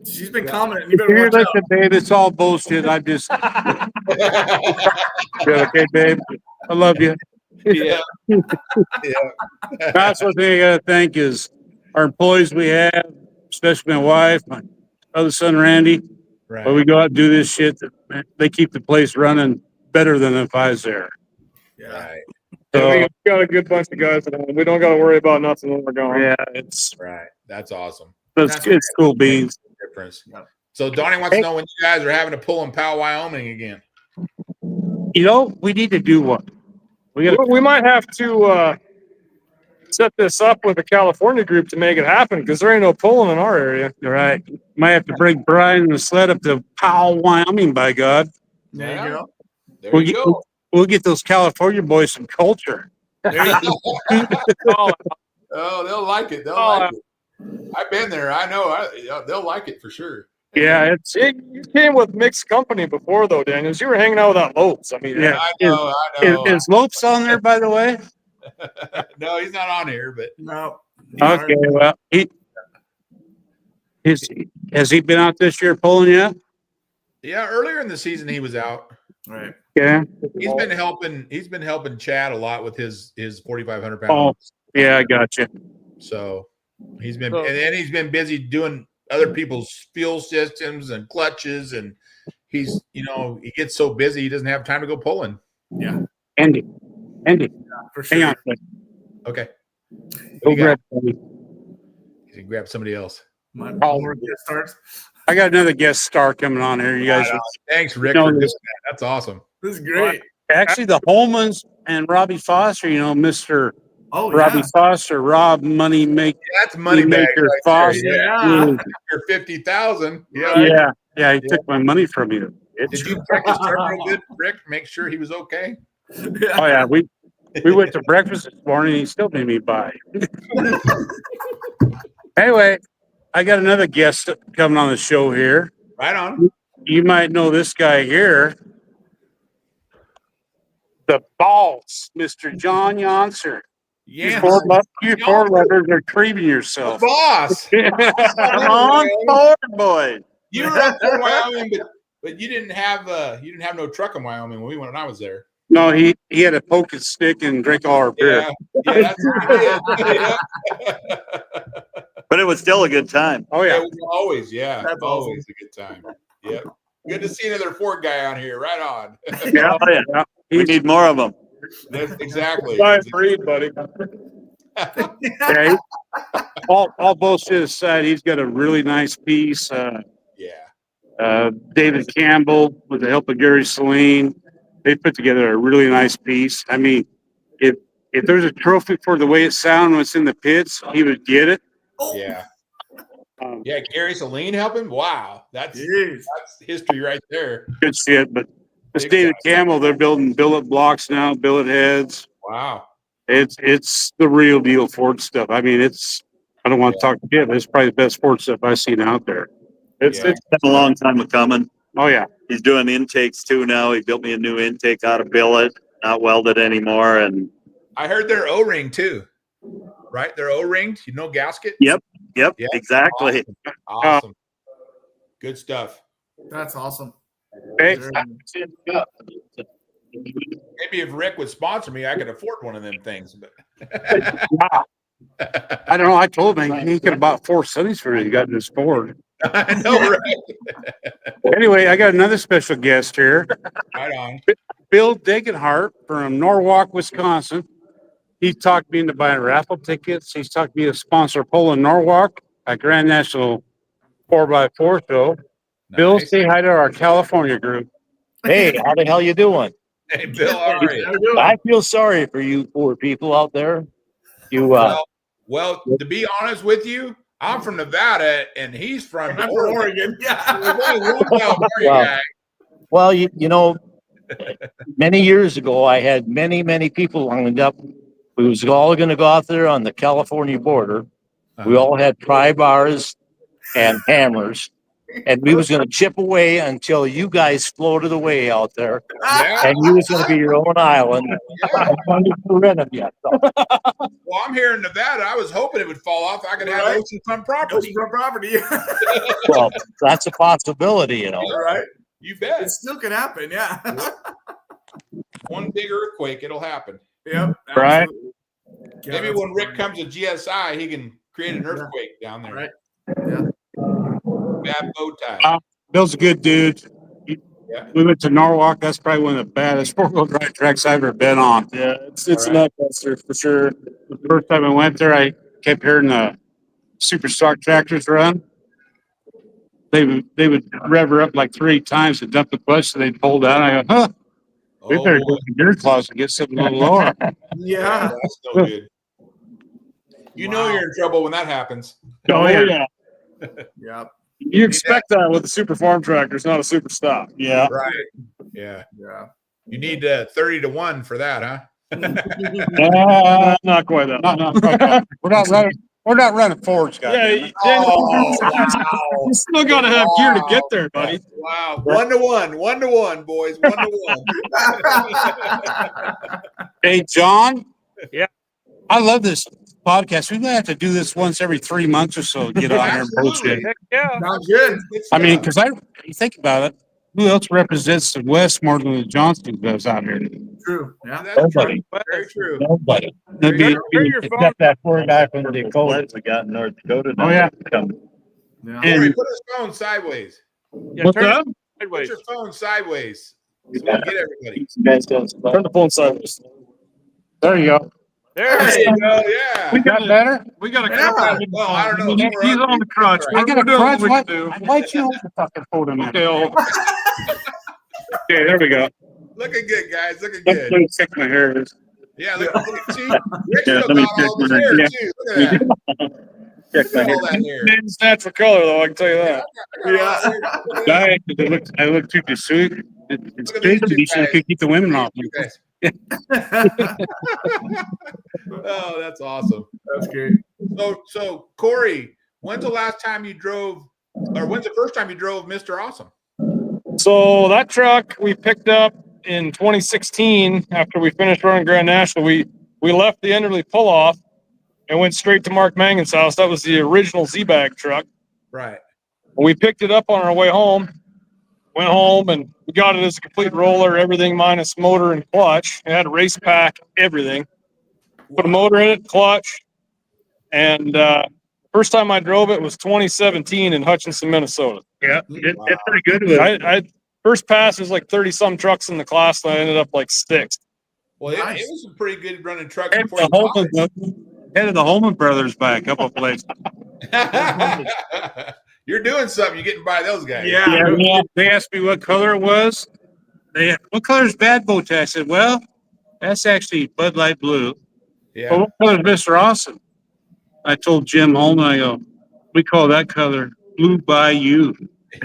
Speaker 1: She's been commenting. You
Speaker 4: If
Speaker 1: better
Speaker 4: you're
Speaker 1: watch out.
Speaker 4: listening, babe, it's all bullshit. I just okay, babe. I love you.
Speaker 2: yeah.
Speaker 4: That's one thing I gotta thank is our employees we have, especially my wife, my other son Randy.
Speaker 2: Right.
Speaker 4: But we go out and do this shit. They keep the place running better than if I was there.
Speaker 1: Yeah.
Speaker 2: Right.
Speaker 4: So
Speaker 5: We got a good bunch of guys at home. We don't got to worry about nothing when we're gone.
Speaker 4: yeah, it's
Speaker 2: Right. That's awesome.
Speaker 4: it's cool beans.
Speaker 2: Difference.
Speaker 1: Yep.
Speaker 2: So Donnie wants to know when you guys are having a pull in Powell, Wyoming again.
Speaker 4: We need to do what?
Speaker 5: We might have to set this up with a California group to make it happen because there ain't no pulling in our area.
Speaker 4: All right. Might have to bring Brian and the sled up to Powell, Wyoming, by God.
Speaker 1: There you go.
Speaker 2: There you go.
Speaker 4: We'll get those California boys some culture.
Speaker 3: Oh,
Speaker 2: Oh, they'll like it. They'll like it. I've been there. I know. They'll like it for sure.
Speaker 4: Yeah,
Speaker 5: You came with mixed company before, though, Daniels. You were hanging out with that Lopes. I mean,
Speaker 4: yeah.
Speaker 2: I know.
Speaker 4: Is Lopes on there, by the way?
Speaker 2: No, he's not on here, but
Speaker 1: No.
Speaker 4: Okay, well, has he been out this year pulling yet?
Speaker 2: yeah, earlier in the season he was out.
Speaker 1: Right.
Speaker 4: Yeah.
Speaker 2: He's been helping Chad a lot with his 4,500
Speaker 4: Oh,
Speaker 2: pounds.
Speaker 4: yeah, I got you.
Speaker 2: So he's been and he's been busy doing other people's fuel systems and clutches, and he's he gets so busy he doesn't have time to go pulling.
Speaker 1: Yeah.
Speaker 4: Andy,
Speaker 1: For sure.
Speaker 4: hang on a second.
Speaker 2: Okay.
Speaker 4: Go grab
Speaker 2: You can grab somebody else.
Speaker 1: More guest stars.
Speaker 4: I got another guest star coming on here. You guys,
Speaker 2: Thanks, Rick,
Speaker 4: You know
Speaker 2: for doing
Speaker 4: this.
Speaker 2: that. That's awesome.
Speaker 1: This is great.
Speaker 4: actually, the Holmans and Robbie Foster. Mr.
Speaker 1: Oh,
Speaker 4: Robbie
Speaker 1: yeah.
Speaker 4: Foster, Rob Money Make.
Speaker 2: That's money bag
Speaker 4: Maker
Speaker 2: right
Speaker 4: Foster.
Speaker 2: there.
Speaker 1: Yeah.
Speaker 2: Your 50,000. Yeah.
Speaker 4: Yeah, he took my money from you.
Speaker 2: Did you check his truck real good, Rick? Make sure he was okay.
Speaker 4: Oh yeah, we went to breakfast this morning. He still made me buy. Anyway, I got another guest coming on the show here.
Speaker 2: Right on.
Speaker 4: You might know this guy here, the boss, Mr. John Yonser.
Speaker 2: Yeah.
Speaker 4: You four letters are creaming yourself.
Speaker 2: Boss.
Speaker 4: Come on forward, boy.
Speaker 2: You were up there in Wyoming, but you didn't have no truck in Wyoming when I was there.
Speaker 4: No, he had a poke and stick and drink all our beer.
Speaker 2: Yeah, that's what he did.
Speaker 7: But it was still a good time.
Speaker 4: Oh
Speaker 2: Yeah,
Speaker 4: yeah.
Speaker 2: it was always,
Speaker 1: That's
Speaker 2: always a good time. Yep. Good to see another Ford guy on here. Right on.
Speaker 4: Yeah.
Speaker 7: Yeah. We need more of them.
Speaker 2: That's exactly.
Speaker 5: Fine breed, buddy.
Speaker 4: Yeah, all bullshit aside, he's got a really nice piece. David Campbell, with the help of Gary Saline, they put together a really nice piece. I mean, if there's a trophy for the way it sounded when it's in the pits, he would get it.
Speaker 2: Yeah. Gary Saline helping? Wow. That's history right there.
Speaker 4: Good shit. But it's
Speaker 2: Big
Speaker 4: David
Speaker 2: time.
Speaker 4: Campbell. They're building billet blocks now, billet heads.
Speaker 2: Wow.
Speaker 4: It's the real deal Ford stuff. I mean, I don't want to talk shit, but it's probably the best Ford stuff I've seen out there.
Speaker 7: It's been a long time coming.
Speaker 4: Oh yeah.
Speaker 7: He's doing intakes too now. He built me a new intake out of billet, not welded anymore. And
Speaker 2: I heard they're O-ring too. Right? They're O-ringed. Gasket?
Speaker 7: Yep,
Speaker 2: Yeah.
Speaker 7: exactly.
Speaker 2: Awesome. Good stuff.
Speaker 1: That's awesome.
Speaker 4: Hey,
Speaker 2: Maybe if Rick would sponsor me, I could afford one of them things. But
Speaker 4: I don't know. I told him he could have bought 4 cities for it. He got in his Ford.
Speaker 2: I know, right?
Speaker 4: Anyway, I got another special guest here.
Speaker 2: Right on.
Speaker 4: Bill Degenhart from Norwalk, Wisconsin. He talked me into buying raffle tickets. He's talked me to sponsor pole in Norwalk at Grand National 4x4 show. Bill,
Speaker 2: Nice.
Speaker 4: say hi to our California group.
Speaker 8: Hey, how the hell you doing?
Speaker 2: Hey, Bill, how are you?
Speaker 8: I feel sorry for you poor people out there. You
Speaker 2: Well, to be honest with you, I'm from Nevada and he's from
Speaker 1: Oregon.
Speaker 2: There's
Speaker 1: Yeah.
Speaker 2: only one California
Speaker 8: Wow.
Speaker 2: guy.
Speaker 8: well, you know, many years ago I had many people lined up. We was all going to go out there on the California border. We all had pry bars and hammers, and we was going to chip away until you guys floated away out there,
Speaker 2: Yeah.
Speaker 8: and you was going to be your own island. I'm going to rid of you. So,
Speaker 2: Well, I'm here in Nevada. I was hoping it would fall off. I could have
Speaker 1: Right.
Speaker 2: oceanfront property.
Speaker 1: Oceanfront property.
Speaker 8: well, that's a possibility, you know.
Speaker 1: All right.
Speaker 2: You bet.
Speaker 1: It still could happen. Yeah.
Speaker 2: One big earthquake, it'll happen.
Speaker 1: Yep.
Speaker 4: Right.
Speaker 1: absolutely. Yeah,
Speaker 2: Maybe
Speaker 1: that's
Speaker 2: when Rick
Speaker 1: funny.
Speaker 2: comes to GSI, he can create an earthquake down there.
Speaker 1: Right. Yeah.
Speaker 2: Bad bow tie.
Speaker 4: Bill's a good dude.
Speaker 2: Yeah.
Speaker 4: We went to Norwalk. That's probably one of the baddest 4-wheel drive tracks I've ever been on.
Speaker 5: Yeah, it's
Speaker 2: All
Speaker 5: an outbuster for sure.
Speaker 4: The first time I went there, I kept hearing the super stock tractors run. They would rev her up like 3 times to dump the clutch, so they'd pull down. I go, huh, we
Speaker 2: Oh,
Speaker 4: better
Speaker 2: boy.
Speaker 4: go to the gear closet and get something a little lower.
Speaker 1: Yeah.
Speaker 2: That's no good. You know
Speaker 1: Wow.
Speaker 2: you're in trouble when that happens.
Speaker 4: Oh, yeah.
Speaker 1: Yep.
Speaker 5: You expect that with a super farm tractor. It's not a super stock.
Speaker 7: Yeah.
Speaker 2: Right. Yeah.
Speaker 1: Yeah.
Speaker 2: You need 30 to 1 for that, huh?
Speaker 5: Not quite that.
Speaker 4: No. We're not running Fords, guys.
Speaker 5: Yeah,
Speaker 2: Oh,
Speaker 5: you still got to have gear to get there, buddy.
Speaker 2: Wow. 1 to 1. 1 to 1, boys. 1 to 1.
Speaker 4: Hey, John.
Speaker 3: Yeah.
Speaker 4: I love this podcast. We might have to do this once every 3 months or so. Get on here and bullshit.
Speaker 3: Heck yeah.
Speaker 1: Sounds good.
Speaker 4: I mean, because you think about it, who else represents the West more than the Johnston does out here?
Speaker 1: True. Yeah.
Speaker 2: That's
Speaker 8: Nobody.
Speaker 2: true. Very true.
Speaker 8: Nobody.
Speaker 4: That'd be-
Speaker 3: Turn your phone.
Speaker 8: Except that poor guy from Dakota we got in North Dakota.
Speaker 4: Oh, yeah.
Speaker 1: Yeah.
Speaker 2: Corey,
Speaker 4: And
Speaker 2: put his phone sideways.
Speaker 3: Yeah,
Speaker 5: What's
Speaker 3: turn
Speaker 5: that?
Speaker 2: Put
Speaker 3: sideways.
Speaker 2: your phone sideways. So we can get everybody.
Speaker 5: Turn the phone sideways.
Speaker 4: there you go.
Speaker 3: There
Speaker 2: There
Speaker 3: you
Speaker 2: you go. Yeah.
Speaker 4: We got better.
Speaker 5: We got a
Speaker 1: Yeah.
Speaker 5: couple.
Speaker 2: Well, I don't know.
Speaker 5: He's on the crutch.
Speaker 4: I got a
Speaker 5: We're doing
Speaker 4: crutch.
Speaker 5: what we
Speaker 4: Why,
Speaker 5: can do.
Speaker 4: why'd you hold the fucking phone in
Speaker 5: Okay,
Speaker 4: there?
Speaker 5: I'll-
Speaker 4: Okay, there we go.
Speaker 2: Looking good, guys. Looking
Speaker 4: Let
Speaker 2: good.
Speaker 4: me check my hair.
Speaker 2: Yeah, look at see, Rick
Speaker 4: Yeah,
Speaker 2: still
Speaker 4: let me
Speaker 2: got all
Speaker 4: check
Speaker 2: his
Speaker 4: my-
Speaker 2: hair
Speaker 4: yeah.
Speaker 2: too. Look at that.
Speaker 8: Check
Speaker 2: Look at all that hair.
Speaker 5: It's natural color, though. I can tell you that.
Speaker 2: I got all that hair. Look at that.
Speaker 4: I look too pursuit. It's
Speaker 2: Look at these two
Speaker 4: crazy. You
Speaker 2: guys.
Speaker 4: could keep the women off.
Speaker 2: You guys. Oh, that's awesome.
Speaker 1: That's great.
Speaker 2: So Corey, when's the last time you drove, or when's the first time you drove Mr. Awesome?
Speaker 5: So that truck we picked up in 2016 after we finished running Grand National. We left the Enderley pull off and went straight to Mark Mangan's house. That was the original Z-Bag truck.
Speaker 2: Right.
Speaker 5: We picked it up on our way home, went home, and we got it as a complete roller, everything minus motor and clutch. It had a race pack, everything. Put a motor in it, clutch, and first time I drove it was 2017 in Hutchinson, Minnesota.
Speaker 4: Yeah,
Speaker 2: Wow.
Speaker 4: it's pretty good with it.
Speaker 5: I first pass was like 30 some trucks in the class, and I ended up like 6th.
Speaker 2: Well, it
Speaker 1: Nice.
Speaker 2: was a pretty good running truck
Speaker 4: Head of
Speaker 2: before
Speaker 4: the
Speaker 2: you bought
Speaker 4: Holman brothers by a couple of places.
Speaker 2: it. You're doing something. You're getting by those guys.
Speaker 4: Yeah, they asked me what color it was. What color is Bad Boat? I said, well, that's actually Bud Light Blue.
Speaker 2: Yeah.
Speaker 4: Well, what color is Mr. Awesome? I told Jim Holman, I go, we call that color Blue Bayou.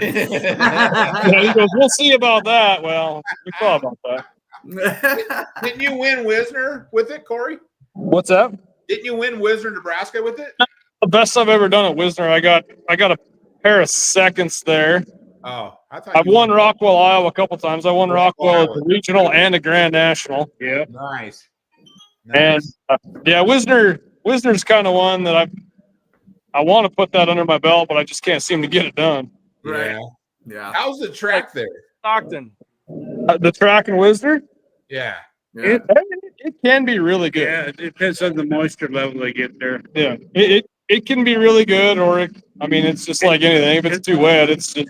Speaker 5: Yeah, he goes, we'll see about that. Well, we thought about that.
Speaker 2: Didn't you win Wisner with it, Corey?
Speaker 5: What's that?
Speaker 2: Didn't you win Wisner, Nebraska with it?
Speaker 5: The best I've ever done at Wisner. I got a pair of seconds there.
Speaker 2: Oh, I thought
Speaker 5: I've
Speaker 2: you
Speaker 5: won Rockwell, Iowa a couple times. I won Rockwell at the regional and a Grand National.
Speaker 4: Yeah.
Speaker 2: Nice.
Speaker 5: And yeah, Wisner's kind of one that I want to put that under my belt, but I just can't seem to get it done.
Speaker 1: Right.
Speaker 2: Yeah.
Speaker 1: Yeah.
Speaker 2: How's the track there?
Speaker 3: Stockton.
Speaker 5: The track in Wisner,
Speaker 2: Yeah.
Speaker 1: Yeah.
Speaker 5: it can be really good.
Speaker 4: Yeah, it depends on the moisture level they get there.
Speaker 5: Yeah, it can be really good, or it's just like anything. If it's too wet, it's just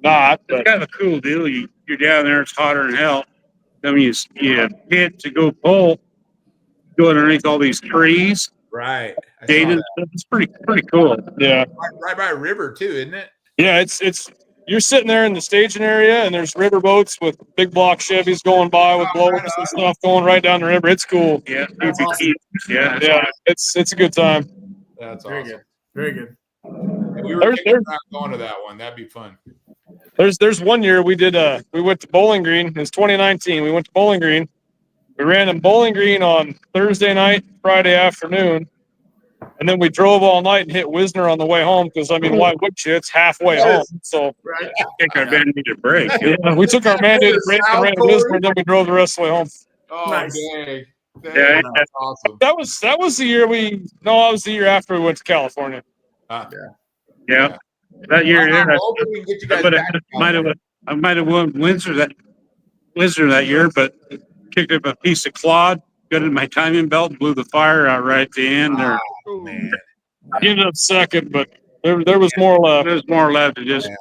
Speaker 5: not.
Speaker 4: It's
Speaker 5: But
Speaker 4: kind of a cool deal. You're down there, it's hotter than hell. Then you hit to go pull, go underneath all these trees,
Speaker 2: Right. I saw
Speaker 4: shaded.
Speaker 2: that.
Speaker 4: It's pretty cool.
Speaker 5: yeah,
Speaker 2: Right by a river too, isn't it?
Speaker 5: yeah, it's you're sitting there in the staging area, and there's river boats with big block Chevys going by with blowers and stuff going right down the river. It's cool.
Speaker 4: Yeah,
Speaker 1: That's awesome.
Speaker 4: yeah.
Speaker 5: Yeah, it's a good time.
Speaker 2: That's
Speaker 1: Very
Speaker 2: awesome.
Speaker 1: good. Very good.
Speaker 2: We were
Speaker 5: There's-
Speaker 2: thinking about going to that one. That'd be fun.
Speaker 5: There's one year we went to Bowling Green. It was 2019. We went to Bowling Green. We ran in Bowling Green on Thursday night, Friday afternoon, and then we drove all night and hit Wisner on the way home because why would you? It's halfway home. So
Speaker 1: Right.
Speaker 4: I think our band needed a break.
Speaker 5: yeah, we took our mandated break and ran to Wisner, and then we drove the rest of the way home.
Speaker 2: Oh,
Speaker 1: Nice.
Speaker 2: dang.
Speaker 4: Yeah,
Speaker 2: That's awesome.
Speaker 5: That was the year that was the year after we went to California.
Speaker 4: Yeah. That year,
Speaker 2: I'm
Speaker 4: there,
Speaker 2: hoping we can get you guys
Speaker 4: I
Speaker 2: back.
Speaker 4: might have won Windsor that year, but kicked up a piece of clod, got in my timing belt, and blew the fire out right at the end. There,
Speaker 2: Man.
Speaker 5: He ended up second, but there was more left.
Speaker 4: there's more left to just.
Speaker 2: Yeah.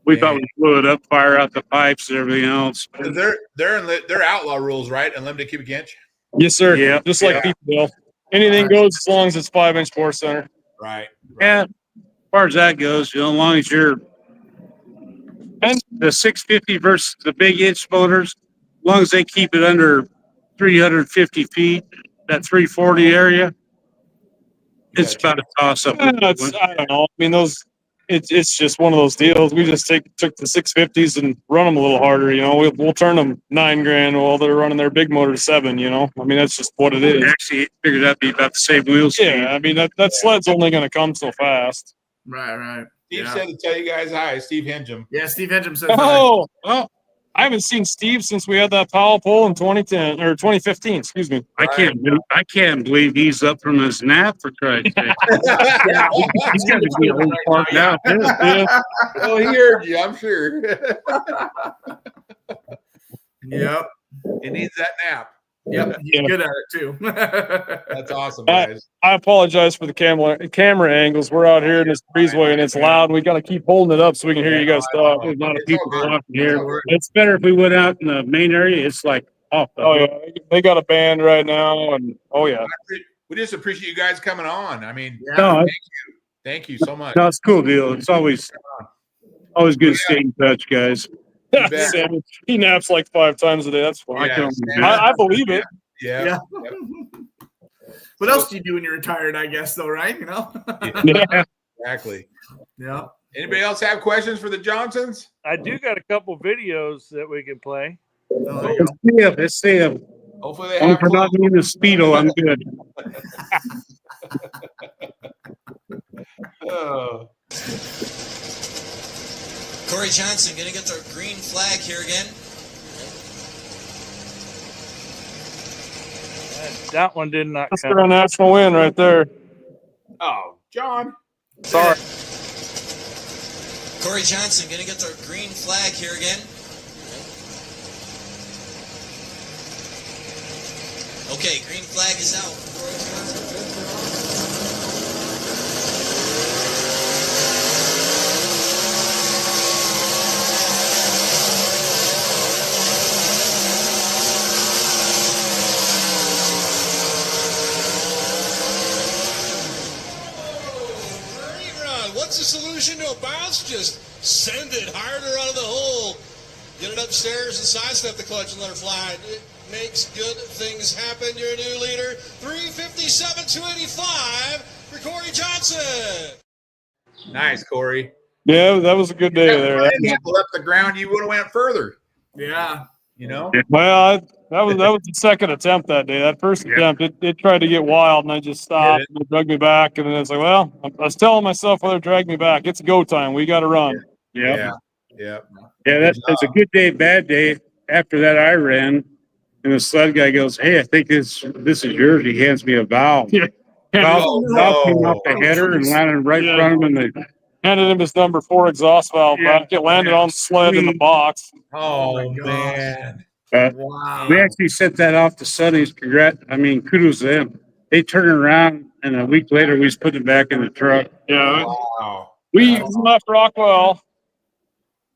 Speaker 4: We thought we blew it up, fire out the pipes and everything else.
Speaker 2: They're outlaw rules, right? Unlimited cubic inch.
Speaker 5: Yes, sir.
Speaker 4: Yeah.
Speaker 5: Just like Peterbilt. Anything goes as long as it's 5-inch bore center.
Speaker 2: Right.
Speaker 4: Yeah, as far as that goes, as long as you're and the 650 versus the big inch motors, as long as they keep it under 350 feet, that 340 area, it's about a toss up.
Speaker 5: I don't know. it's just one of those deals. We just took the 650s and run them a little harder. We'll turn them $9,000 while they're running their big motor 7. I mean, that's just what it is.
Speaker 4: Actually, figured that'd be about the same wheel speed.
Speaker 5: Yeah, I mean that sled's only going to come so fast.
Speaker 1: Right.
Speaker 2: Steve said to tell you guys hi. Steve Hingham.
Speaker 1: Yeah, Steve Hingham says
Speaker 5: Oh, well, I haven't seen Steve since we had that Powell pole in 2010 or 2015. Excuse me.
Speaker 4: I can't believe he's up from his nap for Christ's sake.
Speaker 1: Yeah.
Speaker 4: He's got to be a little far now.
Speaker 5: Yeah.
Speaker 2: Oh, he heard you, I'm sure.
Speaker 1: Yep.
Speaker 2: He needs that nap.
Speaker 1: Yep. He's good at it too.
Speaker 2: That's awesome, guys.
Speaker 5: I apologize for the camera angles. We're out here in this breezeway and it's loud. And we got to keep holding it up so we can hear you guys talk.
Speaker 4: There's a lot of people walking here. It's better if we went out in the main area. It's like off.
Speaker 5: Oh yeah, they got a band right now, and oh yeah.
Speaker 2: We just appreciate you guys coming on. I mean, thank you so much.
Speaker 4: No, it's a cool deal. It's always good to stay in touch, guys.
Speaker 5: He naps like 5 times a day. That's fine. I believe it.
Speaker 2: Yeah.
Speaker 1: What else do you do when you're retired? I guess though, right?
Speaker 2: Yeah. Exactly.
Speaker 1: Yeah.
Speaker 2: Anybody else have questions for the Johnsons?
Speaker 3: I do got a couple videos that we can play.
Speaker 4: Let's see them.
Speaker 2: Hopefully they have.
Speaker 4: For not being a Speedo, I'm good.
Speaker 2: Oh.
Speaker 9: Corey Johnson going to get the green flag here again.
Speaker 3: That one did not
Speaker 5: That's
Speaker 3: count.
Speaker 5: a national win right there.
Speaker 2: Oh, John.
Speaker 5: Sorry.
Speaker 9: Corey Johnson going to get the green flag here again. Okay, green flag is out. Corey Johnson.
Speaker 10: What's the solution to a bounce? Just send it harder out of the hole. Get it upstairs and sidestep the clutch and let her fly. It makes good things happen. Your new leader, 357-285 for Corey Johnson.
Speaker 2: Nice, Corey.
Speaker 5: Yeah, that was a good day there.
Speaker 2: If you left the ground, you would have went further.
Speaker 1: Yeah.
Speaker 5: Well, that was the second attempt that day. That first attempt, it tried to get wild, and I just stopped and it dragged me back. And then it's like, well, I was telling myself, whether it dragged me back, it's go time. We got to run.
Speaker 2: Yeah.
Speaker 4: That's a good day, bad day. After that, I ran, and the sled guy goes, "Hey, I think this is yours." He hands me a valve. Yeah. Valve came off the header and landed right in front of him. And
Speaker 5: handed him his number 4 exhaust valve back. It landed on the sled in the box.
Speaker 2: Oh man.
Speaker 1: Wow.
Speaker 4: We actually sent that off to Sonny's. Kudos to them. They turned around, and a week later, we was putting it back in the truck.
Speaker 5: Yeah.
Speaker 2: Wow.
Speaker 5: We left Rockwell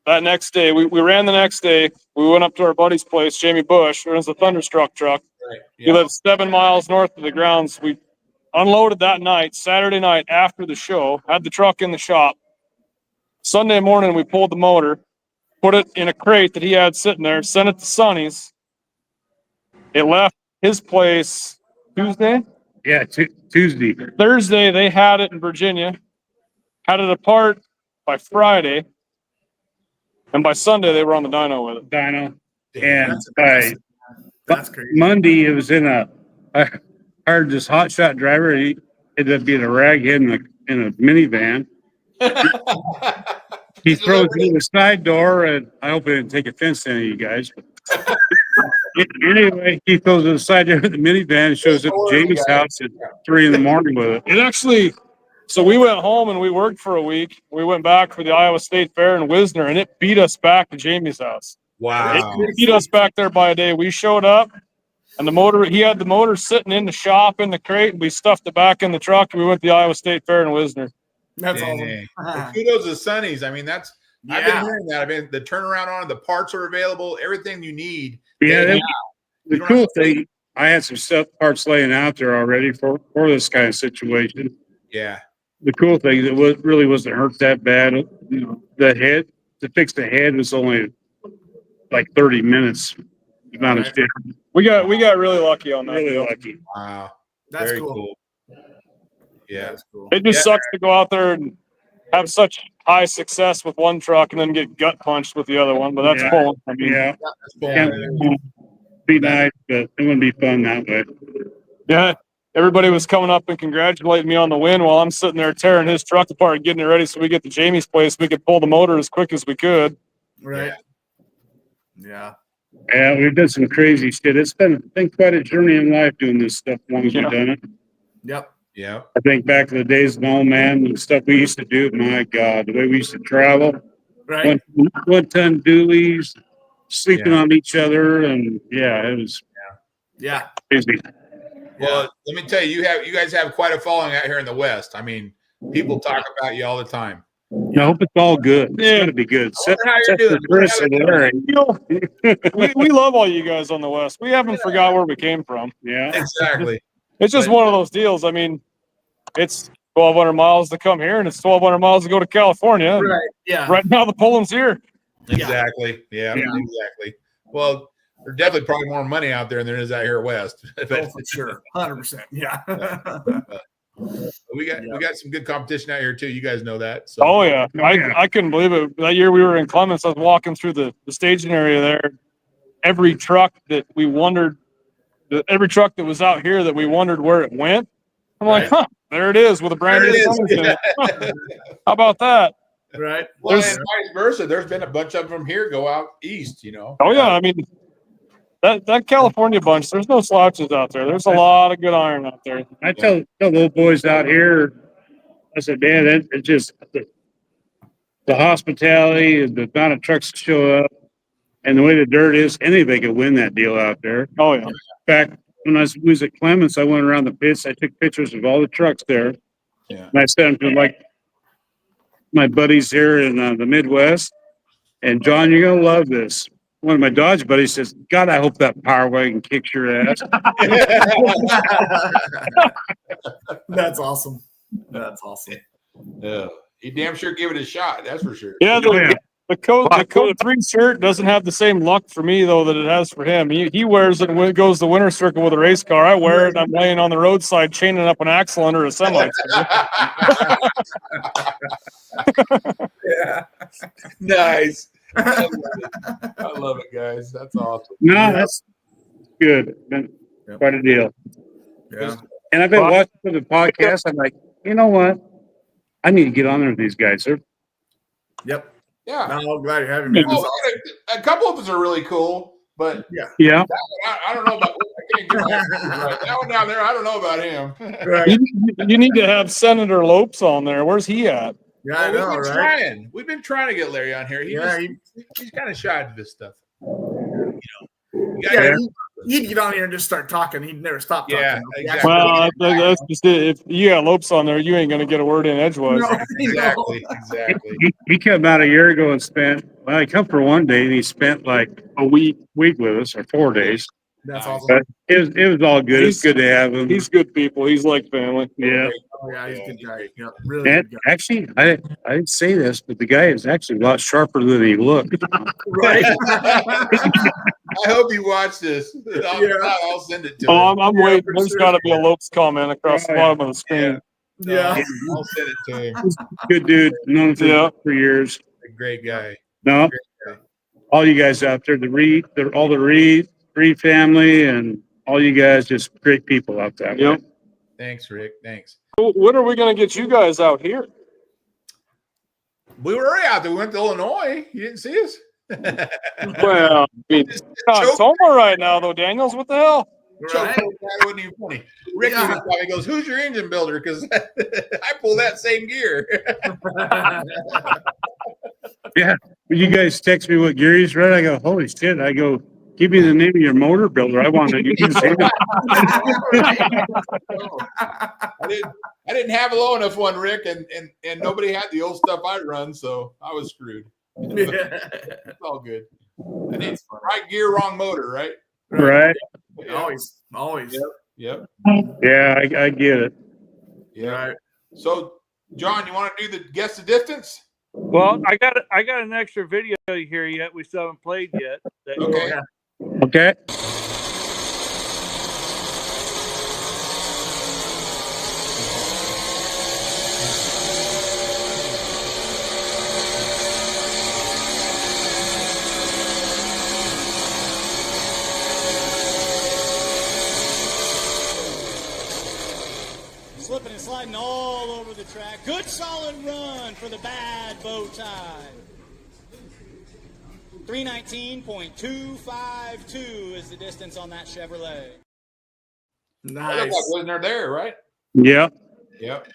Speaker 5: that next day. We ran the next day. We went up to our buddy's place, Jamie Bush. It was a Thunderstruck truck.
Speaker 2: Right.
Speaker 5: He lives 7 miles north of the grounds. We unloaded that night, Saturday night after the show, had the truck in the shop. Sunday morning, we pulled the motor, put it in a crate that he had sitting there, sent it to Sonny's. It left his place Tuesday?
Speaker 4: Yeah, Tuesday.
Speaker 5: Thursday, they had it in Virginia, had it apart by Friday, and by Sunday, they were on the dyno with it.
Speaker 4: And by
Speaker 1: That's crazy.
Speaker 4: Monday, it was in I hired this hotshot driver. He ended up being a raghead in a minivan. He throws it in the side door, and I hope it didn't take offense to any of you guys. Anyway, he throws it in the side door of the minivan and shows up at Jamie's house at 3 a.m. with it.
Speaker 5: It actually, so we went home and we worked for a week. We went back for the Iowa State Fair in Wisner, and it beat us back to Jamie's house.
Speaker 2: Wow.
Speaker 5: It beat us back there by a day. We showed up, and he had the motor sitting in the shop in the crate, and we stuffed it back in the truck, and we went to the Iowa State Fair in Wisner.
Speaker 1: That's awesome.
Speaker 2: Well, kudos to Sonny's. I mean, I've been hearing that. The turnaround on it, the parts are available, everything you need.
Speaker 4: Yeah, the cool thing, I had some parts laying out there already for this kind of situation.
Speaker 2: Yeah.
Speaker 4: The cool thing, it really wasn't hurt that bad. The head, to fix the head was only like 30 minutes. Amount of shit.
Speaker 5: We got really lucky on that.
Speaker 4: Really lucky.
Speaker 2: Wow.
Speaker 1: That's
Speaker 2: Very
Speaker 1: cool.
Speaker 2: Yeah.
Speaker 1: That's cool.
Speaker 5: It just sucks to go out there and have such high success with one truck and then get gut punched with the other one. But that's pulling. I mean,
Speaker 4: Be nice, but it wouldn't be fun that way.
Speaker 5: Yeah. Everybody was coming up and congratulating me on the win while I'm sitting there tearing his truck apart, getting it ready so we get to Jamie's place. We could pull the motor as quick as we could.
Speaker 1: Right. Yeah.
Speaker 4: Yeah, we've done some crazy shit. It's been quite a journey in life doing this stuff as long as we've done it.
Speaker 1: Yep.
Speaker 2: Yeah.
Speaker 4: I think back to the days of old man and stuff we used to do. My God, the way we used to travel.
Speaker 1: Right.
Speaker 4: One-ton dualies, sleeping on each other, and it was crazy.
Speaker 2: Well, let me tell you, you guys have quite a following out here in the West. I mean, people talk about you all the time.
Speaker 4: I hope it's all good. It's gonna be good.
Speaker 5: We love all you guys on the West. We haven't forgot where we came from.
Speaker 4: Yeah,
Speaker 2: exactly.
Speaker 5: It's just one of those deals. I mean, it's 1,200 miles to come here, and it's 1,200 miles to go to California.
Speaker 1: Right. Yeah.
Speaker 5: Right now, the Poland's here.
Speaker 2: Exactly. Yeah. Exactly. Well, there's definitely probably more money out there than there is out here west.
Speaker 1: For sure, 100%. Yeah.
Speaker 2: We got some good competition out here too. You guys know that. So.
Speaker 5: Oh yeah, I couldn't believe it. That year we were in Clements, I was walking through the staging area there. Every truck that we wondered, every truck that was out here that we wondered where it went. I'm like, there it is with a brand new Clements in it. How about that?
Speaker 1: Right.
Speaker 2: Well, and vice versa. There's been a bunch of them here go out east.
Speaker 5: Oh yeah, I mean. That California bunch, there's no slouches out there. There's a lot of good iron out there.
Speaker 4: I tell little boys out here, I said, man, it's just the hospitality, the amount of trucks that show up, and the way the dirt is, anybody could win that deal out there.
Speaker 5: Oh, yeah.
Speaker 4: In fact, when I was at Clements, I went around the pits. I took pictures of all the trucks there.
Speaker 2: Yeah.
Speaker 4: And I sent them to my buddies here in the Midwest. And John, you're going to love this. One of my Dodge buddies says, God, I hope that Power Wagon kicks your ass.
Speaker 1: That's awesome. That's awesome.
Speaker 2: Yeah. He damn sure gave it a shot. That's for sure.
Speaker 5: Yeah. The Code 3 shirt doesn't have the same luck for me, though, that it has for him. He wears it when it goes to the winter circle with a race car. I wear it and I'm laying on the roadside chaining up an axle under a semi.
Speaker 2: Yeah. Nice. I love it, guys. That's awesome.
Speaker 4: No, that's good. Been quite a deal.
Speaker 1: Yeah.
Speaker 4: And I've been watching for the podcast. I'm like, you know what? I need to get on there with these guys.
Speaker 1: Yep.
Speaker 2: Yeah.
Speaker 1: I'm glad you're having me.
Speaker 2: A couple of us are really cool, but
Speaker 4: yeah.
Speaker 2: I don't know about. I can't get right. That one down there. I don't know about him.
Speaker 1: Right.
Speaker 5: You need to have Senator Lopes on there. Where's he at?
Speaker 1: Yeah, I know, right?
Speaker 2: We've been trying to get Larry on here. He's kind of shy to this stuff.
Speaker 1: He'd get on here and just start talking. He'd never stop talking.
Speaker 2: Yeah, exactly.
Speaker 5: Well, that's just it. If you got Lopes on there, you ain't gonna get a word in edgewise.
Speaker 1: No,
Speaker 2: exactly.
Speaker 4: He came out a year ago and spent. Well, he come for one day and he spent like a week with us, or 4 days.
Speaker 1: That's awesome.
Speaker 4: But it was all good. It's good to have him.
Speaker 5: He's good people. He's like family.
Speaker 4: Yeah.
Speaker 1: Oh, yeah, he's a good guy. Yeah, really
Speaker 4: And
Speaker 1: good guy.
Speaker 4: actually, I didn't say this, but the guy is actually a lot sharper than he looked.
Speaker 1: Right.
Speaker 2: I hope you watch this. I'll send it to him.
Speaker 5: I'm waiting. There's got to be a Lopes comment across the bottom of the screen.
Speaker 1: Yeah.
Speaker 2: I'll send it to him.
Speaker 4: Good dude. Known him for years.
Speaker 2: A great guy.
Speaker 4: No, all you guys out there, all the Reed family, and all you guys, just great people out there.
Speaker 5: Yep.
Speaker 2: Thanks, Rick. Thanks.
Speaker 5: When are we going to get you guys out here?
Speaker 2: We were already out there. We went to Illinois. You didn't see us?
Speaker 5: Well, I mean, it's October right now, though, Daniels. What the hell?
Speaker 2: Right. That wasn't even funny. Rick probably goes, "Who's your engine builder?" Because I pull that same gear.
Speaker 4: Yeah. When you guys text me what gear he's running, I go, holy shit. I go, give me the name of your motor builder. I want to use it.
Speaker 2: I didn't have a low enough one, Rick, and nobody had the old stuff I run, so I was screwed. It's all good. I need right gear, wrong motor, right?
Speaker 4: Right.
Speaker 1: Yeah. Always.
Speaker 2: Yep.
Speaker 4: Yeah, I get it.
Speaker 2: Yeah. Right. So, John, you want to do the guess the distance?
Speaker 3: Well, I got an extra video here yet. We still haven't played yet.
Speaker 2: Okay.
Speaker 4: Okay.
Speaker 11: slipping and sliding all over the track. Good solid run for the bad bow tie. 319.252 is the distance on that Chevrolet.
Speaker 2: Nice. Wasn't there, right?
Speaker 4: Yep.
Speaker 2: Yep.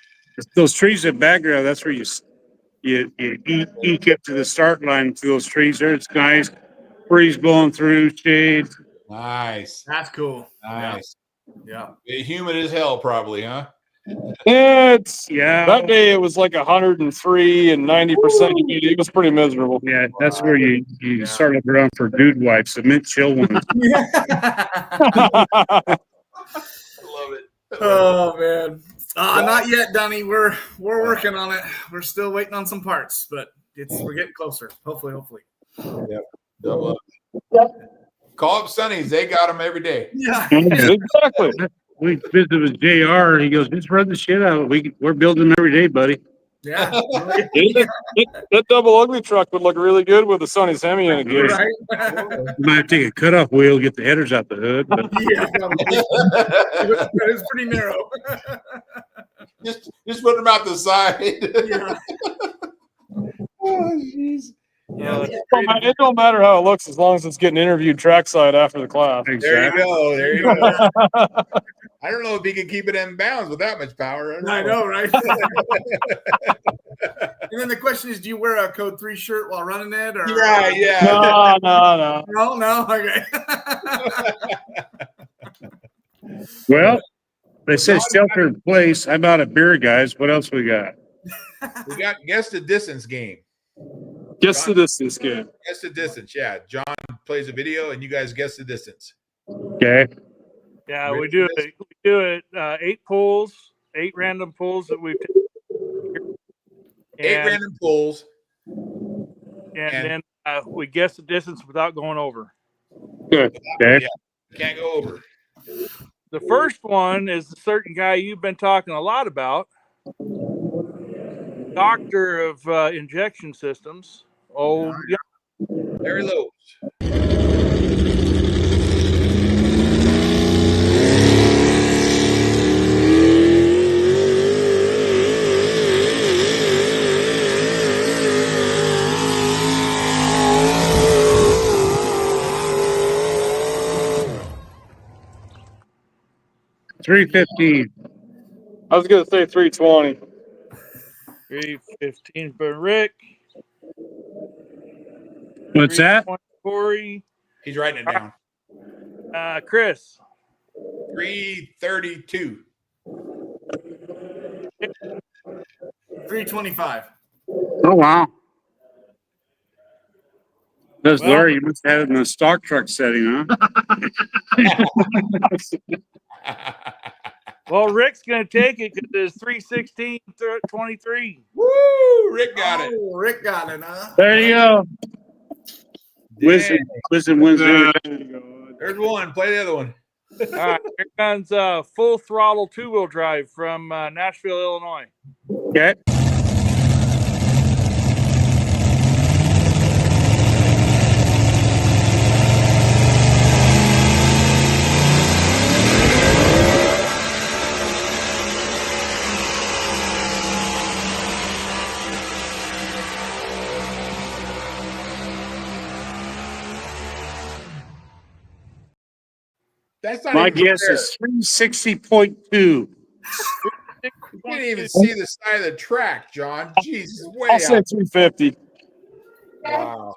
Speaker 4: Those trees in the background, that's where you eke up to the start line through those trees there. It's nice. Breeze blowing through, shade.
Speaker 2: Nice.
Speaker 1: That's cool.
Speaker 2: Nice.
Speaker 1: Yeah.
Speaker 2: Humid as hell, probably, huh?
Speaker 5: Yeah. That day it was like 103 and 90% humidity. It was pretty miserable.
Speaker 4: Yeah, that's where you start looking around for dude wipes, the mint chill ones.
Speaker 2: I love it.
Speaker 1: Oh man. Not yet, Donnie. We're working on it. We're still waiting on some parts, but we're getting closer. Hopefully.
Speaker 2: Yep. Call up Sonny's. They got them every day.
Speaker 1: Yeah.
Speaker 5: Exactly.
Speaker 4: We visited with JR. He goes, just run the shit out. We're building them every day, buddy.
Speaker 1: Yeah.
Speaker 5: That double ugly truck would look really good with the Sonny's Hemi in it.
Speaker 1: Right.
Speaker 4: You might have to take a cutoff wheel, get the headers out the hood. But.
Speaker 1: Yeah, it's pretty narrow.
Speaker 2: just put them out the side.
Speaker 1: Yeah.
Speaker 2: Oh, jeez.
Speaker 1: Yeah.
Speaker 5: It don't matter how it looks as long as it's getting interviewed trackside after the class.
Speaker 2: There you go. I don't know if he can keep it in bounds with that much power.
Speaker 1: I know, right? And then the question is, do you wear a Code 3 shirt while running it? Or?
Speaker 2: Right, yeah.
Speaker 5: No.
Speaker 1: Okay.
Speaker 4: Well, they said shelter in place. I'm out of beer, guys. What else we got?
Speaker 2: We got guess the distance game.
Speaker 5: Guess the distance game.
Speaker 2: Guess the distance, yeah. John plays a video and you guys guess the distance.
Speaker 4: Okay.
Speaker 3: Yeah, we do it 8 pulls, 8 random pulls that we've taken.
Speaker 2: 8 random pulls.
Speaker 3: And then we guess the distance without going over.
Speaker 4: Good. Okay.
Speaker 2: Yeah, can't go over.
Speaker 3: The first one is a certain guy you've been talking a lot about, doctor of injection systems. Oh, yeah.
Speaker 2: Larry Lowe's.
Speaker 4: $3.15.
Speaker 5: I was going to say 320.
Speaker 3: 315 for Rick.
Speaker 4: What's that?
Speaker 3: Corey.
Speaker 2: He's writing it down.
Speaker 3: Chris.
Speaker 2: 332.
Speaker 1: 325.
Speaker 4: Oh, wow. Larry, you must have it in the stock truck setting, huh?
Speaker 3: Well, Rick's going to take it because it's 316.23.
Speaker 2: Woo! Rick got it.
Speaker 1: Rick got it, huh?
Speaker 4: There you go. Wisdom wins there.
Speaker 2: There's one. Play the other one.
Speaker 3: All right, here comes full throttle 2-wheel drive from Nashville, Illinois.
Speaker 4: Okay.
Speaker 2: That's not
Speaker 4: My
Speaker 2: even
Speaker 4: guess
Speaker 2: fair.
Speaker 4: is 360.2.
Speaker 2: You can't even see the side of the track, John. Jesus, way
Speaker 5: I'll say
Speaker 2: out.
Speaker 5: 350.
Speaker 2: Wow.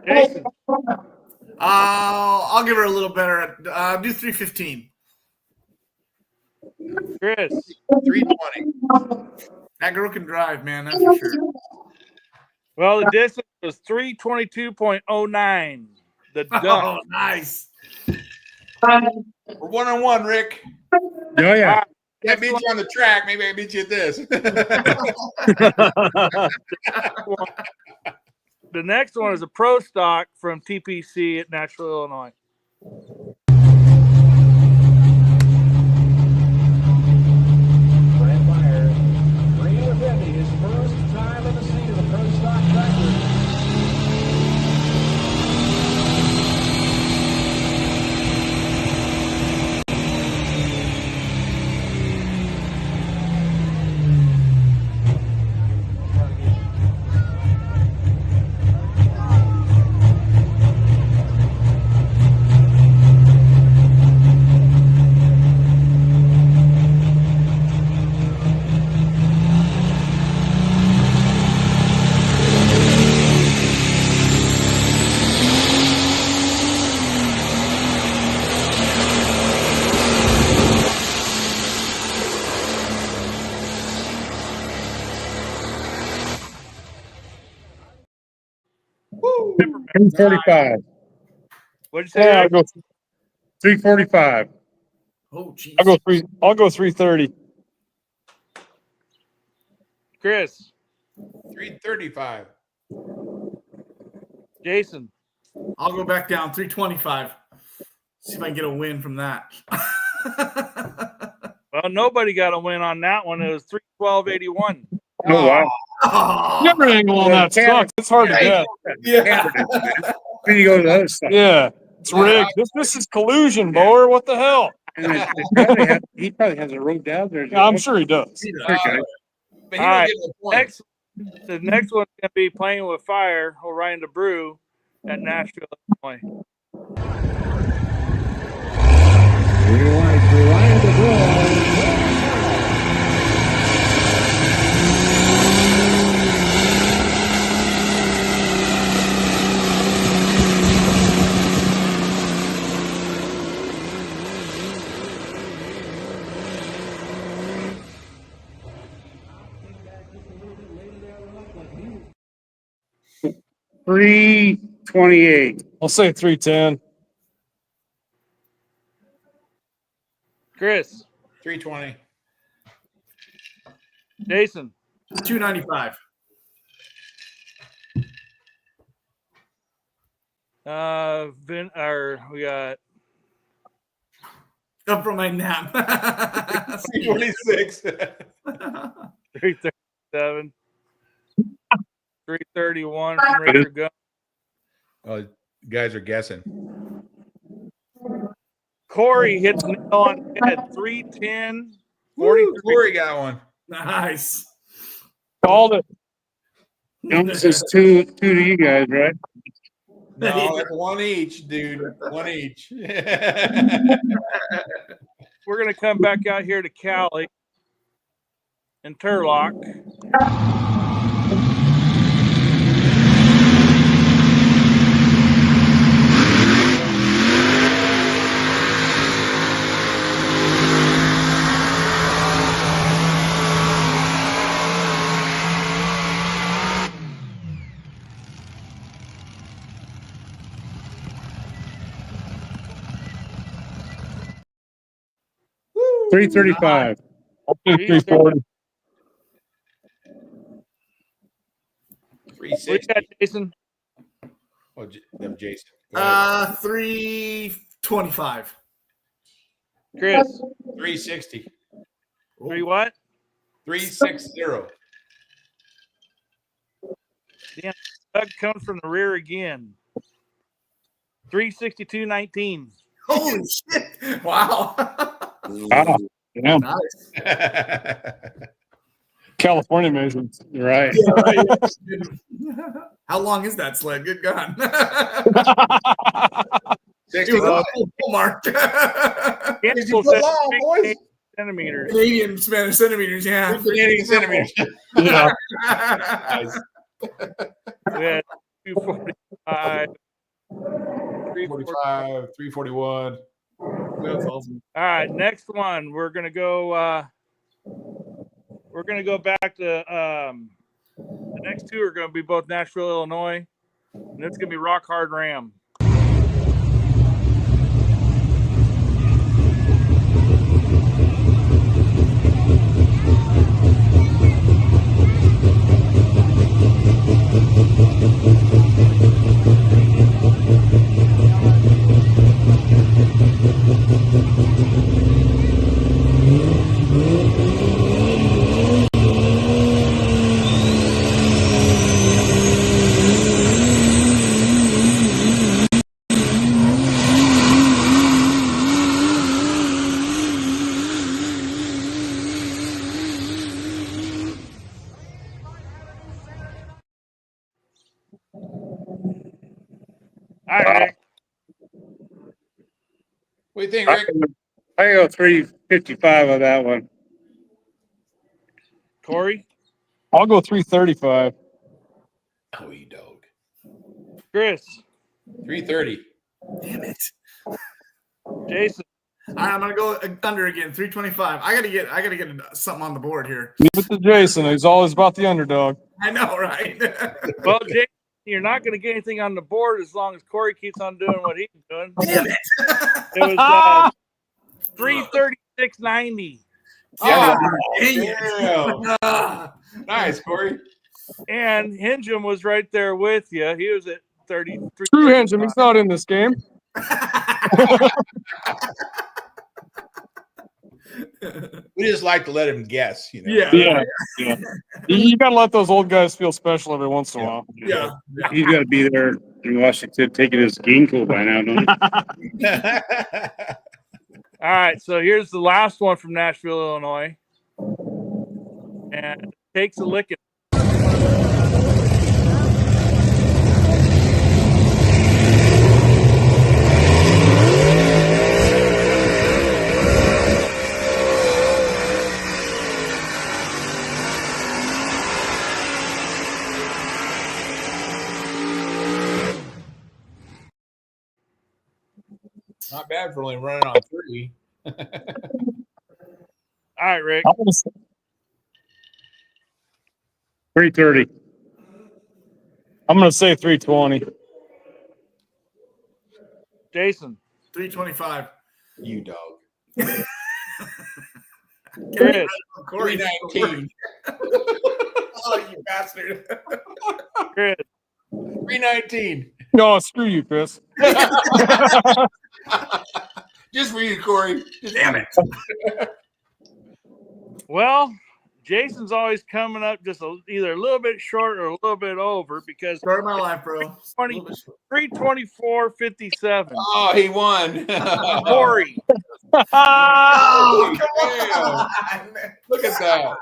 Speaker 3: Jason.
Speaker 1: I'll give her a little better. Do 315.
Speaker 3: Chris.
Speaker 2: 320.
Speaker 1: That girl can drive, man. That's for sure.
Speaker 3: Well, the distance was 322.09. The duck.
Speaker 1: Oh, nice.
Speaker 2: We're 1-on-1, Rick.
Speaker 4: Oh, yeah.
Speaker 2: I beat you on the track. Maybe I beat you at this.
Speaker 3: The next one is a pro stock from TPC at Nashville, Illinois.
Speaker 12: Brett Meyer, 350, his first time in the seat of the pro stock tractor.
Speaker 4: 345.
Speaker 3: What'd you say?
Speaker 5: Yeah, I'll
Speaker 3: Rick?
Speaker 5: go.
Speaker 4: 345.
Speaker 1: Oh, geez.
Speaker 5: I'll go 330.
Speaker 3: Chris,
Speaker 2: 335.
Speaker 3: Jason.
Speaker 1: I'll go back down 325. See if I can get a win from that.
Speaker 3: Well, nobody got a win on that one. It was 312.81.
Speaker 4: Oh, wow.
Speaker 5: Camera angle on that sucks. It's hard to get.
Speaker 1: Yeah.
Speaker 4: Then you go to the other side.
Speaker 5: Yeah, it's rigged. This is collusion, Bower. What the hell?
Speaker 4: And he probably has a road down there.
Speaker 5: Yeah, I'm sure he does.
Speaker 2: But he
Speaker 3: All
Speaker 2: don't
Speaker 3: right.
Speaker 2: get the point.
Speaker 3: The next one's going to be Playing with Fire, Orion DeBrew at Nashville, Illinois.
Speaker 12: Green light for Ryan DeBrew.
Speaker 4: 328.
Speaker 5: I'll say 310.
Speaker 3: Chris,
Speaker 2: 320.
Speaker 3: Jason,
Speaker 1: 295.
Speaker 3: We got
Speaker 1: Up from my nap.
Speaker 2: 326.
Speaker 3: 337, 331 from Richard Gunn.
Speaker 2: Oh, guys are guessing.
Speaker 3: Corey hits nail on the head. 310,
Speaker 2: 43. Corey got one.
Speaker 1: Nice.
Speaker 5: Called it.
Speaker 4: This is two to you guys, right?
Speaker 2: No, that's one each, dude. One each.
Speaker 3: We're going to come back out here to Cali and Turlock.
Speaker 5: Woo!
Speaker 4: 335.
Speaker 5: 340.
Speaker 2: 360.
Speaker 3: What you got, Jason?
Speaker 2: Oh, Jason. Go ahead.
Speaker 1: 325.
Speaker 3: Chris,
Speaker 2: 360.
Speaker 3: 3 what?
Speaker 2: 360.
Speaker 3: Damn, Doug comes from the rear again. 362.19.
Speaker 1: Holy shit. Wow.
Speaker 5: Wow. Yeah.
Speaker 1: Nice.
Speaker 5: California measurements.
Speaker 4: You're right.
Speaker 1: Yeah, right. How long is that sled? Good God. It was a full mark.
Speaker 3: It's
Speaker 2: you put long, boys?
Speaker 3: Centimeters.
Speaker 1: Canadian centimeters, yeah.
Speaker 2: Canadian centimeters.
Speaker 5: Yeah.
Speaker 2: Nice.
Speaker 3: We had 245.
Speaker 2: 345, 341.
Speaker 1: That's awesome.
Speaker 3: All right, next one. We're gonna go. We're gonna go back to the next two are gonna be both Nashville, Illinois, and it's gonna be Rock Hard Ram. All right, Rick.
Speaker 2: What do you think, Rick?
Speaker 4: I go 355 on that one.
Speaker 3: Corey,
Speaker 5: I'll go 335.
Speaker 2: Oh, you dog.
Speaker 3: Chris,
Speaker 2: 330.
Speaker 1: Damn it.
Speaker 3: Jason.
Speaker 1: All right, I'm gonna go under again. 325. I gotta get something on the board here.
Speaker 5: Leave it to Jason. He's always about the underdog.
Speaker 1: I know, right?
Speaker 3: Well, you're not going to get anything on the board as long as Corey keeps on doing what he's doing.
Speaker 1: Damn it.
Speaker 3: It was 336.90.
Speaker 2: Yeah.
Speaker 1: Dang it.
Speaker 2: Nice, Corey.
Speaker 3: And Hingham was right there with you. He was at 33.
Speaker 5: True Hingham, he's not in this game.
Speaker 2: We just like to let him guess, you know.
Speaker 5: Yeah. You gotta let those old guys feel special every once in a while.
Speaker 1: Yeah.
Speaker 4: He's got to be there in Washington taking his game tool by now, don't he?
Speaker 3: All right, so here's the last one from Nashville, Illinois. And it takes a licking.
Speaker 2: Not bad for only running on 3.
Speaker 3: All right, Rick.
Speaker 4: 330.
Speaker 5: I'm gonna say 320.
Speaker 3: Jason.
Speaker 1: 325.
Speaker 2: You dog.
Speaker 3: Chris.
Speaker 2: 319.
Speaker 1: Oh, you bastard.
Speaker 3: Chris.
Speaker 2: 319.
Speaker 5: No, screw you, Chris.
Speaker 2: Just for you, Corey.
Speaker 1: Damn it.
Speaker 3: Well, Jason's always coming up just either a little bit short or a little bit over because
Speaker 1: Start of my life, bro.
Speaker 3: 324.57.
Speaker 2: Oh, he won.
Speaker 3: Corey.
Speaker 1: Oh, come
Speaker 2: on. Look at that.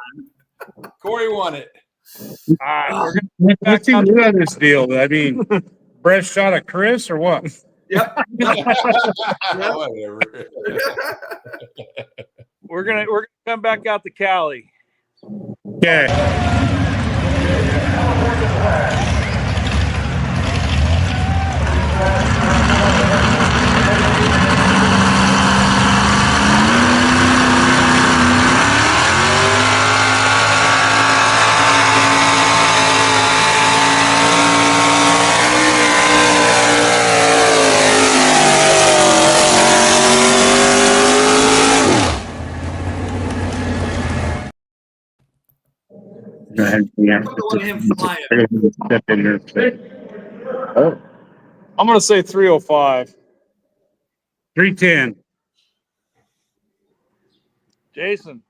Speaker 2: Corey won it.
Speaker 3: All right,
Speaker 4: What's he new on this deal? I mean, Brett shot at Chris or what?
Speaker 1: Yep.
Speaker 2: Whatever.
Speaker 3: we're gonna come back out to Cali.
Speaker 4: Okay. Go ahead. Yeah. Step in there. Oh.
Speaker 5: I'm gonna say 305.
Speaker 4: 310.
Speaker 3: Jason.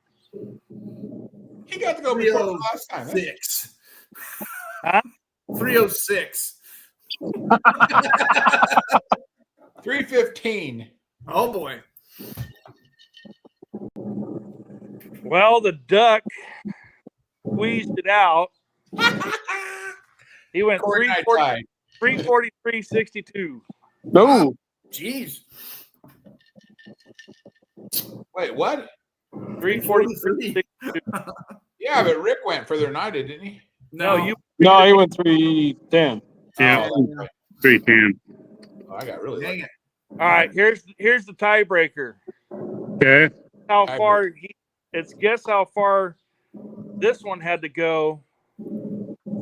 Speaker 2: He got to go before the last time.
Speaker 1: 6.
Speaker 3: Huh?
Speaker 1: 306.
Speaker 2: 315.
Speaker 1: Oh boy.
Speaker 3: Well, the duck squeezed it out. He went 343.62.
Speaker 5: No.
Speaker 1: Jeez.
Speaker 2: Wait, what?
Speaker 3: 343.62.
Speaker 2: Yeah, but Rick went further than I did, didn't he?
Speaker 3: No,
Speaker 5: he went 310.
Speaker 4: Yeah.
Speaker 2: Oh,
Speaker 4: 310.
Speaker 2: Oh, I got really
Speaker 1: Dang
Speaker 2: lucky.
Speaker 1: it.
Speaker 3: All right, here's the tiebreaker.
Speaker 4: Okay.
Speaker 3: How far guess how far this one had to go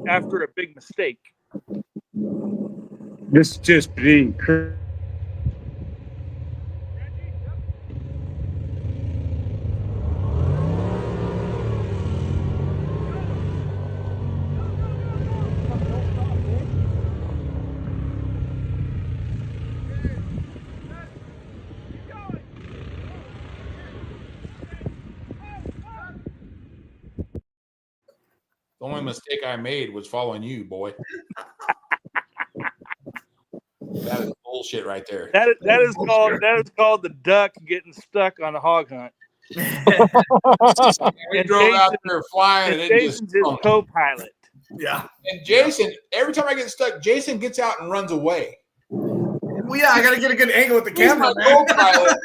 Speaker 3: after a big mistake.
Speaker 4: This is just being
Speaker 2: The only mistake I made was following you, boy. That is bullshit right there.
Speaker 3: That is called the duck getting stuck on a hog hunt.
Speaker 2: We drove out there flying, and it
Speaker 3: Jason's his co-pilot.
Speaker 1: Yeah.
Speaker 2: And Jason, every time I get stuck, Jason gets out and runs away.
Speaker 1: Well, yeah, I got to get a good angle with the
Speaker 2: He's
Speaker 1: camera,
Speaker 2: my
Speaker 1: man.
Speaker 2: co-pilot,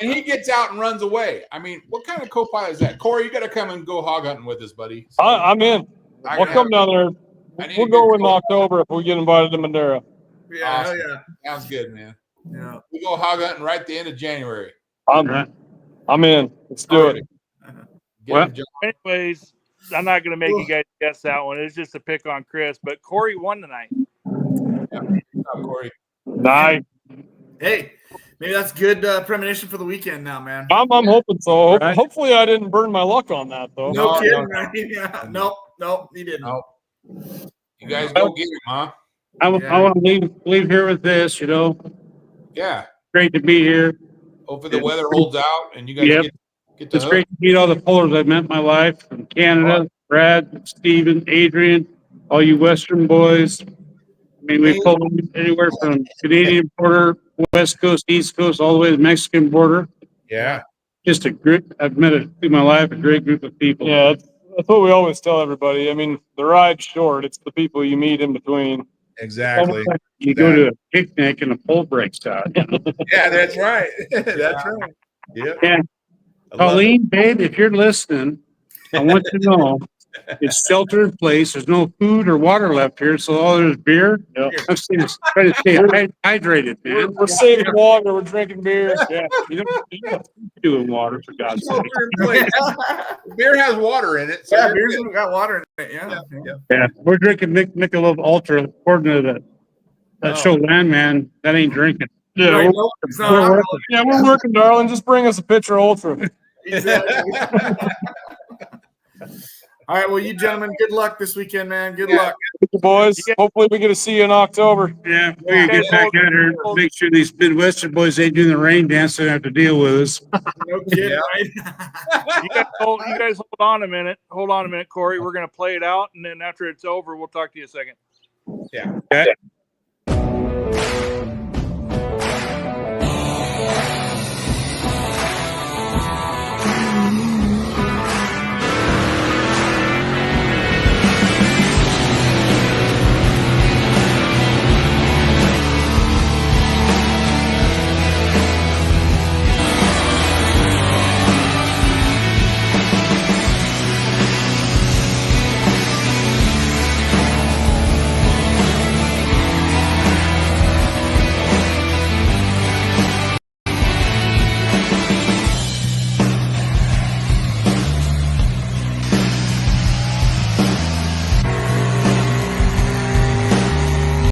Speaker 2: and he gets out and runs away. I mean, what kind of co-pilot is that? Corey, you got to come and go hog hunting with us, buddy. So,
Speaker 5: I'm in. I'll come down there. We'll go in October if we get invited to Madeira.
Speaker 1: Yeah,
Speaker 2: awesome.
Speaker 1: hell yeah.
Speaker 2: Sounds good, man.
Speaker 1: Yeah.
Speaker 2: We go hog hunting right at the end of January.
Speaker 5: I'm in. Let's do it.
Speaker 3: Well, anyways, I'm not going to make you guys guess that one. It's just a pick on Chris, but Corey won tonight.
Speaker 2: Corey.
Speaker 5: Nice.
Speaker 1: Hey, maybe that's good premonition for the weekend now, man.
Speaker 5: I'm hoping so.
Speaker 4: Right.
Speaker 5: Hopefully, I didn't burn my luck on that though.
Speaker 1: No kidding, right? Yeah. Nope, you didn't.
Speaker 2: Nope. You guys go get him, huh?
Speaker 4: I want to leave here with this,
Speaker 2: Yeah.
Speaker 4: Great to be here.
Speaker 2: Hopefully the weather holds out and you guys get to
Speaker 4: It's great to meet all the pullers I've met in my life from Canada, Brad, Steven, Adrian, all you Western boys. I mean, we pull anywhere from Canadian border, West Coast, East Coast, all the way to the Mexican border.
Speaker 2: Yeah.
Speaker 4: Just I've met through my life a great group of people.
Speaker 5: Yeah, that's what we always tell everybody. I mean, the ride's short. It's the people you meet in between.
Speaker 2: Exactly.
Speaker 4: You go to a picnic and a pole breaks out.
Speaker 2: Yeah, that's right. That's right. Yeah.
Speaker 4: And Colleen, babe, if you're listening, I want you to know it's shelter in place. There's no food or water left here, so all there's beer.
Speaker 5: Yeah.
Speaker 4: I'm trying to stay hydrated, man.
Speaker 5: We're saving water. We're drinking beer.
Speaker 4: Yeah, you don't doing water for God's sake.
Speaker 2: Beer has water in it. So
Speaker 1: Yeah, beer's got water in it.
Speaker 4: Yeah, we're drinking Michelob Ultra according to that show Landman. That ain't drinking.
Speaker 5: Yeah,
Speaker 1: Right,
Speaker 5: we're,
Speaker 1: it's not alcohol.
Speaker 5: we're working, darling. Just bring us a pitcher of Ultra.
Speaker 1: Exactly. All right, well, you gentlemen, good luck this weekend, man. Good luck.
Speaker 5: Thank you, boys. Hopefully we get to see you in October.
Speaker 4: Yeah, we get back out here. Make sure these Midwestern boys ain't doing the rain dance. They don't have to deal with us.
Speaker 1: No kidding, right?
Speaker 3: You guys hold on a minute. Hold on a minute, Corey. We're going to play it out, and then after it's over, we'll talk to you a second.
Speaker 2: Yeah.
Speaker 4: Okay.